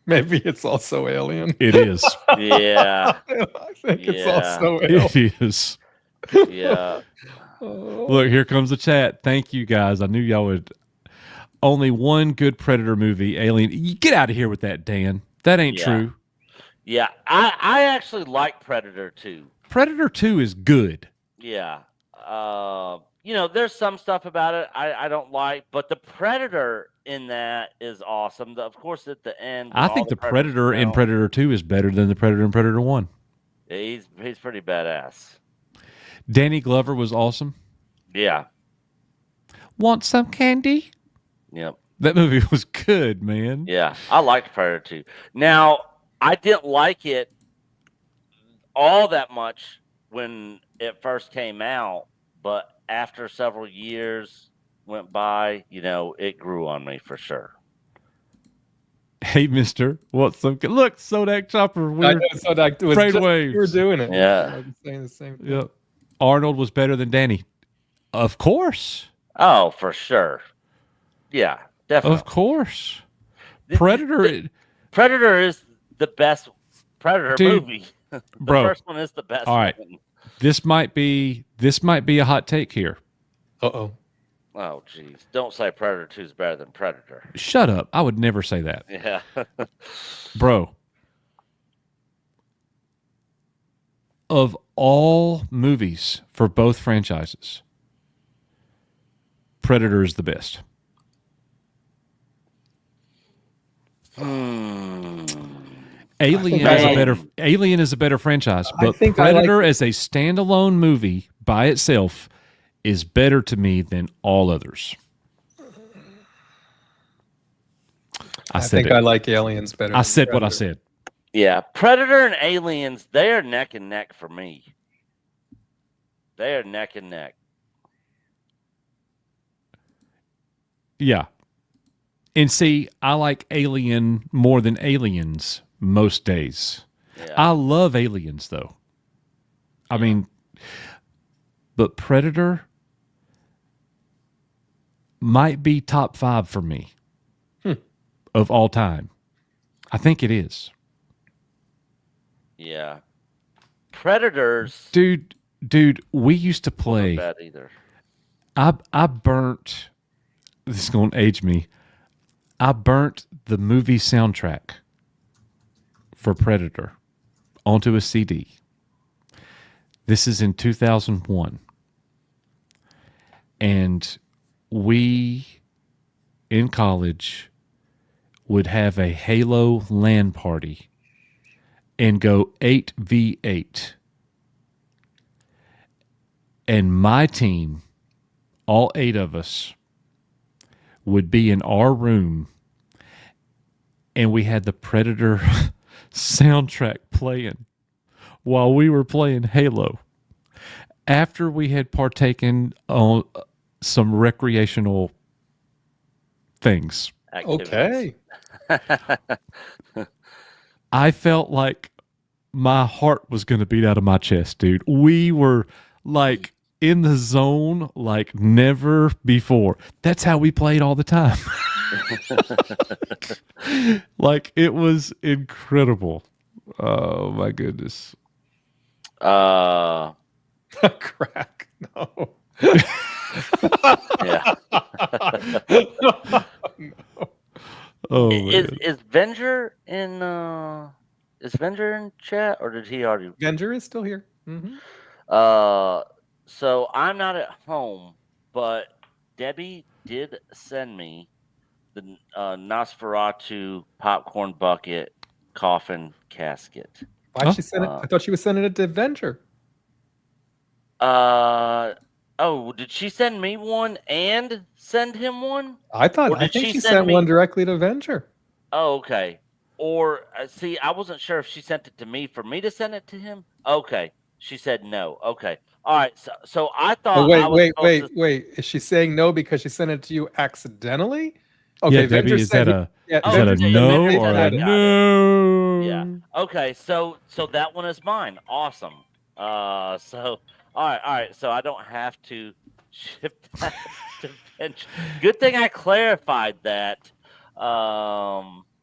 Maybe it's also Alien. It is. Yeah. I think it's also Alien. It is. Yeah. Look, here comes the chat. Thank you, guys. I knew y'all would. Only one good Predator movie, Alien. You get out of here with that, Dan. That ain't true. Yeah. I actually like Predator 2. Predator 2 is good. Yeah. There's some stuff about it I don't like, but the Predator in that is awesome. Of course, at the end, I think the Predator in Predator 2 is better than the Predator in Predator 1. Yeah, he's pretty badass. Danny Glover was awesome. Yeah. Want some candy? Yep. That movie was good, man. Yeah, I liked Predator 2. Now, I didn't like it all that much when it first came out, but after several years went by, it grew on me for sure. Hey, mister, what's some... Look, Sodak Chopper. I know, Sodak was Trade just, waves. you were doing it. Yeah. I was saying the same thing. Yep. Arnold was better than Danny. Of course. Oh, for sure. Yeah, definitely. Of course. Predator... Predator is the best Predator movie. The first one is the best. All right. one. This might be a hot take here. Uh-oh. Oh, geez. Don't say Predator 2 is better than Predator. Shut up. I would never say that. Yeah. Bro. Of all movies for both franchises, Predator is the best. Alien is a better franchise, but Predator as a standalone movie by itself is better to me than all others. I think I like Aliens better. I said what I said. Yeah, Predator and Aliens, they are neck and neck for me. They are neck and neck. Yeah. And see, I like Alien more than Aliens most days. Yeah. I love Aliens, though. I mean, but Predator might be top 5 for me of all time. I think it is. Yeah. Predators. Dude, we used to play. Not bad either. I burnt. This is going to age me. I burnt the movie soundtrack for Predator onto a CD. This is in 2001. And we, in college, would have a Halo LAN party and go 8v8. And my team, all 8 of us, would be in our room, and we had the Predator soundtrack playing while we were playing Halo. After we had partaken some recreational things. Okay. I felt like my heart was going to beat out of my chest, dude. We were like in the zone like never before. That's how we played all the time. Like, it was incredible. Oh my goodness. Crack. No. Yeah. Oh, is Venger in chat, or did he already? Venger is still here. Mm-hmm. So I'm not at home, but Debbie did send me the Nosferatu popcorn bucket coffin casket. Why'd she send it? I thought she was sending it to Venger. Oh, did she send me one and send him one? I think she sent one directly to Venger. Oh, okay. Or see, I wasn't sure if she sent it to me for me to send it to him. Okay, she said no. Okay, all right. So I thought. Oh, wait. Is she saying no because she sent it to you accidentally? Okay, yeah, Debbie, is that a no or a no? Yeah. Okay, so that one is mine. Awesome. So all right. So I don't have to ship that to Venger. Good thing I clarified that.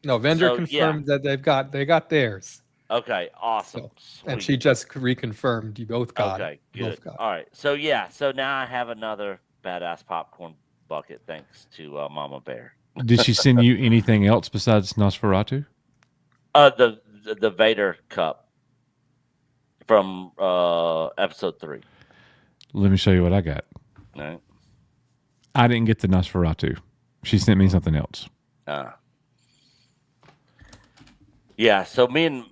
No, Venger confirmed that they got theirs. Okay, awesome. And she just reconfirmed you both got okay, it. Good. All right. So so now I have another badass popcorn bucket thanks to Mama Bear. Did she send you anything else besides Nosferatu? The Vader cup from episode 3. Let me show you what I got. All right. I didn't get the Nosferatu. She sent me something else. Yeah, so me and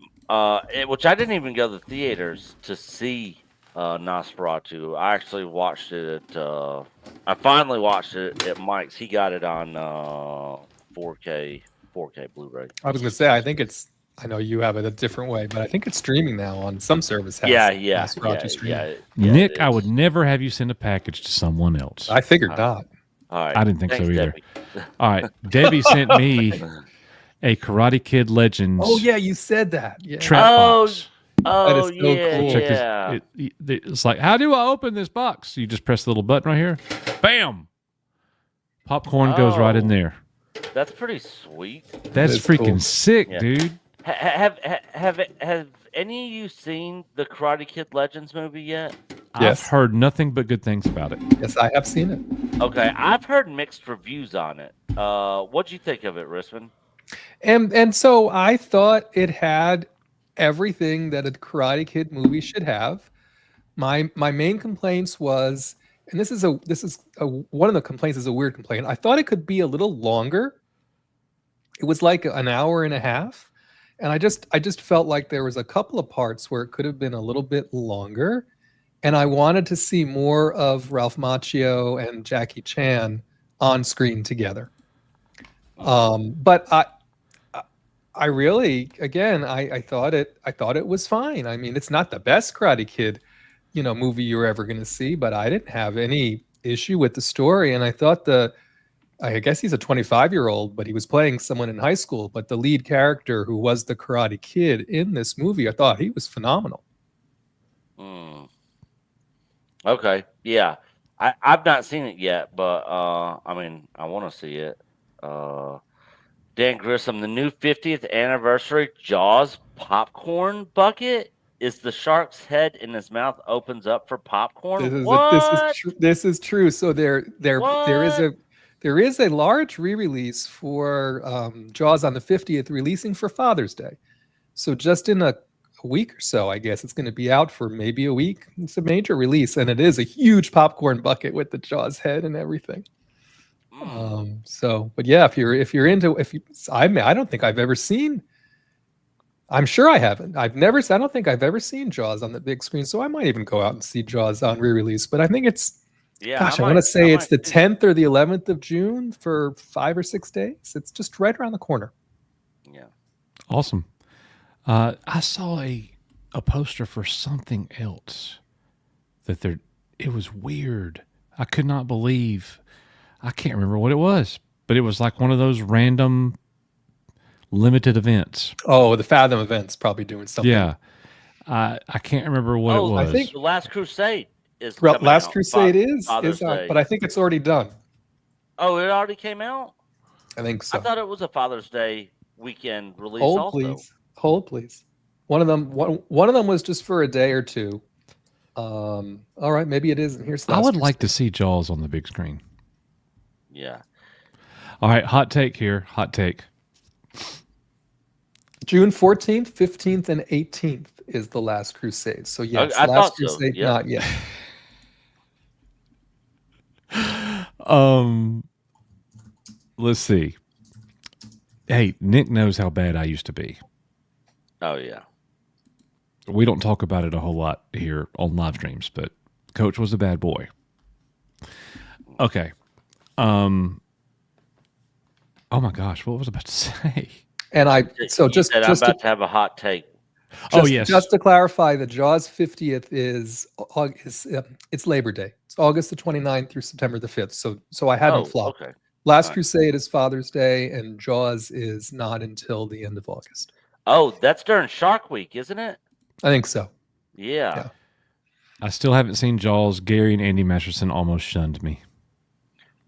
which I didn't even go to the theaters to see Nosferatu. I actually watched it at I finally watched it at Mike's. He got it on 4K Blu-ray. I was gonna say, I know you have it a different way, but I think it's streaming now on some service. Yeah. Nick, I would never have you send a package to someone else. I figured not. All right. I didn't think Thanks, so either. Debbie. All right. Debbie sent me a Karate Kid Legends. Oh yeah, you said that. Yeah. Trap box. That is so cool. Check this. It's like, how do I open this box? You just press the little button right here. Bam! Popcorn goes right in there. That's pretty sweet. That's freaking cool. Sick, dude. Have any of you seen the Karate Kid Legends movie yet? Yes. I've heard nothing but good things about it. Yes, I have seen it. Okay, I've heard mixed reviews on it. What'd you think of it, Risman? And so I thought it had everything that a Karate Kid movie should have. My main complaints was, and this is one of the complaints is a weird complaint. I thought it could be a little longer. It was like an hour and a half, and I just felt like there was a couple of parts where it could have been a little bit longer, and I wanted to see more of Ralph Macchio and Jackie Chan on screen together. But I really, again, I thought it was fine. I mean, it's not the best Karate Kid, movie you're ever going to see, but I didn't have any issue with the story. And I thought I guess he's a 25-year-old, but he was playing someone in high school. But the lead character, who was the Karate Kid in this movie, I thought he was phenomenal. Okay, yeah, I've not seen it yet, but I mean, I want to see it. Dan Grissom, the new 50th anniversary Jaws popcorn bucket is the shark's head in his mouth opens up for popcorn. This is true. So there is a large re-release for Jaws on the 50th, releasing for Father's Day. So just in a week or so, I guess it's going to be out for maybe a week. It's a major release, and it is a huge popcorn bucket with the Jaws head and everything. But yeah, if you're into, I don't think I've ever seen. I'm sure I haven't. I don't think I've ever seen Jaws on the big screen. So I might even go out and see Jaws on re-release. But I think it's, I want to say it's the 10th or the 11th of June for 5 or 6 days. It's just right around the corner. Yeah. Awesome. I saw a poster for something else it was weird. I could not believe. I can't remember what it was, but it was like one of those random limited events. Oh, the Fathom event's probably doing something. Yeah. I can't remember what it was. I think The Last Crusade is coming Last out. Crusade is Father's out, Day. but I think it's already done. Oh, it already came out? I think so. I thought it was a Father's Day weekend release Hold, also. please. Hold, please. One of them was just for a day or two. All right, maybe it isn't. Here's I would like to see Jaws on the big screen. Yeah. All right, hot take here. Hot take. June 14th, 15th, and 18th is The Last Crusade. So yes, I Last thought so, Crusade, yeah. not yet. Let's see. Hey, Nick knows how bad I used to be. Oh, yeah. We don't talk about it a whole lot here on live streams, but Coach was a bad boy. Okay. Oh my gosh, what was I about to say? And I'm about to have a hot take. Yes. Just to clarify, the Jaws 50th is August. It's Labor Day. It's August the 29th through September the 5th. So I hadn't flopped. Okay. Last Crusade is Father's Day, and Jaws is not until the end of August. Oh, that's during Shark Week, isn't it? I think so. Yeah. I still haven't seen Jaws. Gary and Andy Masterson almost shunned me.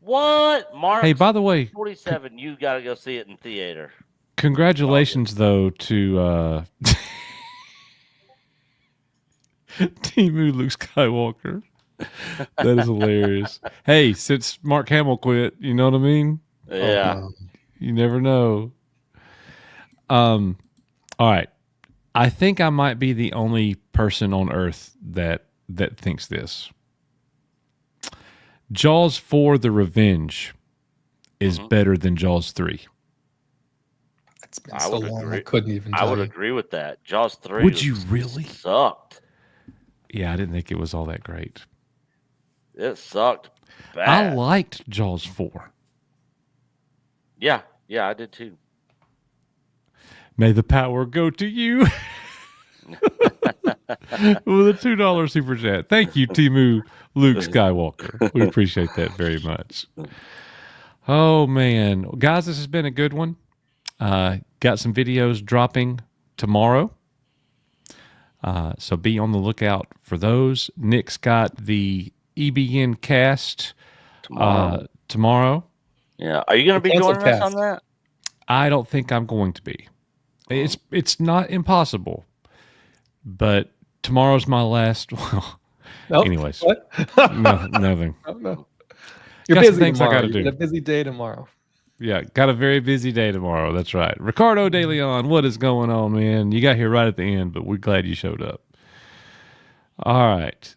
What? Mark? Hey, by the way, 47, you got to go see it in theater. Congratulations, though, to Timu Luke Skywalker. That is hilarious. Hey, since Mark Hamill quit, you know what I mean? Yeah. You never know. All right. I think I might be the only person on Earth that thinks this. Jaws 4: The Revenge is better than Jaws 3. It's been so long, I couldn't even I tell would you. agree with that. Jaws 3 Would you really? Sucked. Yeah, I didn't think it was all that great. It sucked bad. I liked Jaws 4. Yeah, I did too. May the power go to you. With a $2 super chat. Thank you, Timu Luke Skywalker. We appreciate that very much. Oh, man. Guys, this has been a good one. Got some videos dropping tomorrow. So be on the lookout for those. Nick's got the EBN cast tomorrow. Yeah. Are you going to be joining us on that? I don't think I'm going to be. It's not impossible, but tomorrow's my last. Well, Nope. anyways, What? no, nothing. No. You're Got some busy things I tomorrow. gotta do. You got a busy day tomorrow. Yeah, got a very busy day tomorrow. That's right. Ricardo De Leon, what is going on, man? You got here right at the end, but we're glad you showed up. All right.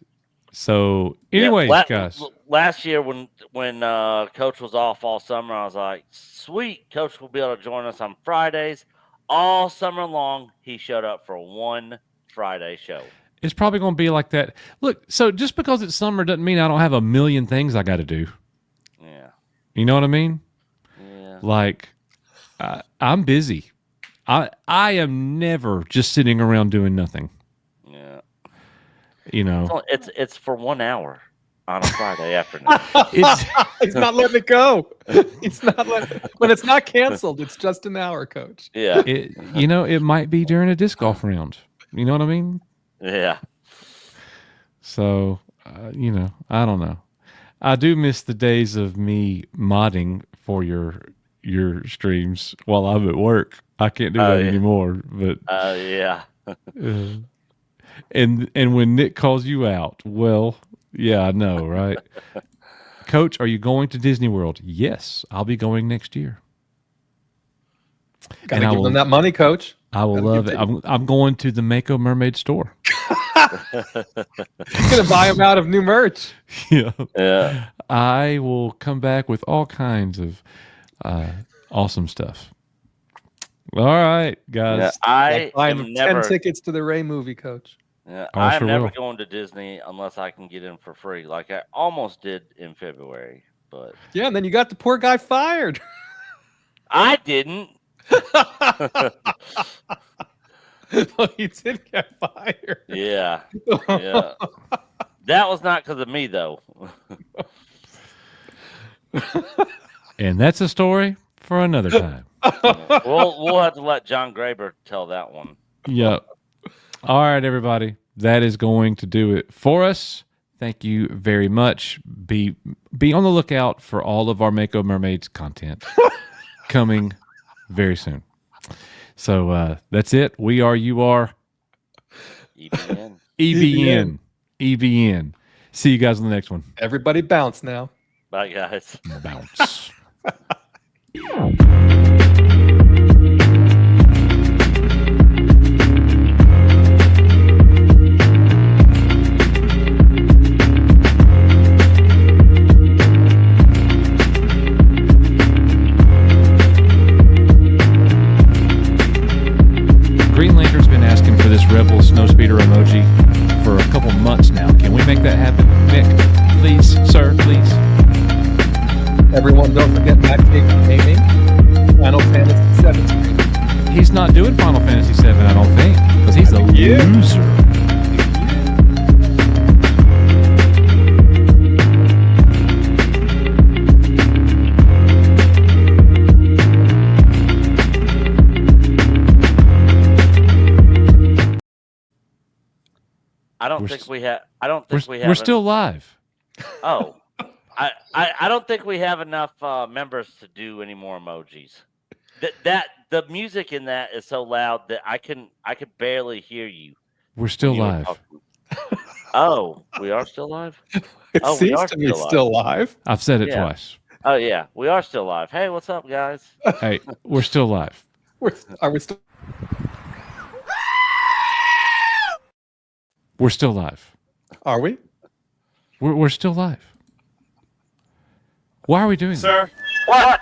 So, anyways, guys. Last year when Coach was off all summer, I was like, sweet, Coach will be able to join us on Fridays. All summer long, he showed up for one Friday show. It's probably going to be like that. Look, so just because it's summer doesn't mean I don't have a million things I got to do. Yeah. You know what I mean? Yeah. Like, I'm busy. I am never just sitting around doing nothing. Yeah. You know, it's for 1 hour on a Friday afternoon. He's not letting it go. He's not letting. When it's not canceled, it's just an hour, Coach. Yeah. It might be during a disc golf round. You know what I mean? Yeah. So, I don't know. I do miss the days of me modding for your streams while I'm at work. I can't do that anymore. But yeah. And when Nick calls you out, well, yeah, I know, right? Coach, are you going to Disney World? Yes, I'll be going next year. Gotta give them that money, Coach. I will love it. I'm going to the Mako Mermaid store. Gonna buy them out of new merch. Yeah. I will come back with all kinds of awesome stuff. All right, guys. Yeah, I buying am 10 never tickets to the Ray movie, Coach. Yeah, Oh, I'm sure never will. going to Disney unless I can get in for free, like I almost did in February. But Yeah, and then you got the poor guy fired. I didn't. Well, he did get fired. Yeah. Yeah. That was not because of me, though. And that's a story for another time. We'll have to let John Graber tell that one. Yep. All right, everybody. That is going to do it for us. Thank you very much. Be on the lookout for all of our Mako Mermaids content coming very soon. So that's it. We are, you are. EBN. EBN. EBN. See you guys on the next one. Everybody bounce now. Bye, guys. Bounce. Green Lantern's been asking for this Rebel Snowspeeder emoji for a couple months now. Can we make that happen, Nick? Please, sir, please. Everyone, don't forget Backstage Gaming, Final Fantasy VII. He's not doing Final Fantasy VII, I don't think, because he's a loser. I don't think we have. We're still live. Oh, I don't think we have enough members to do any more emojis. That the music in that is so loud that I could barely hear you. We're still live. Oh, we are still live? It seems to be still live. I've said it twice. Oh yeah, we are still live. Hey, what's up, guys? Hey, we're still live. Are we still? We're still live. Are we? We're still live. Why are we doing that? Sir, what?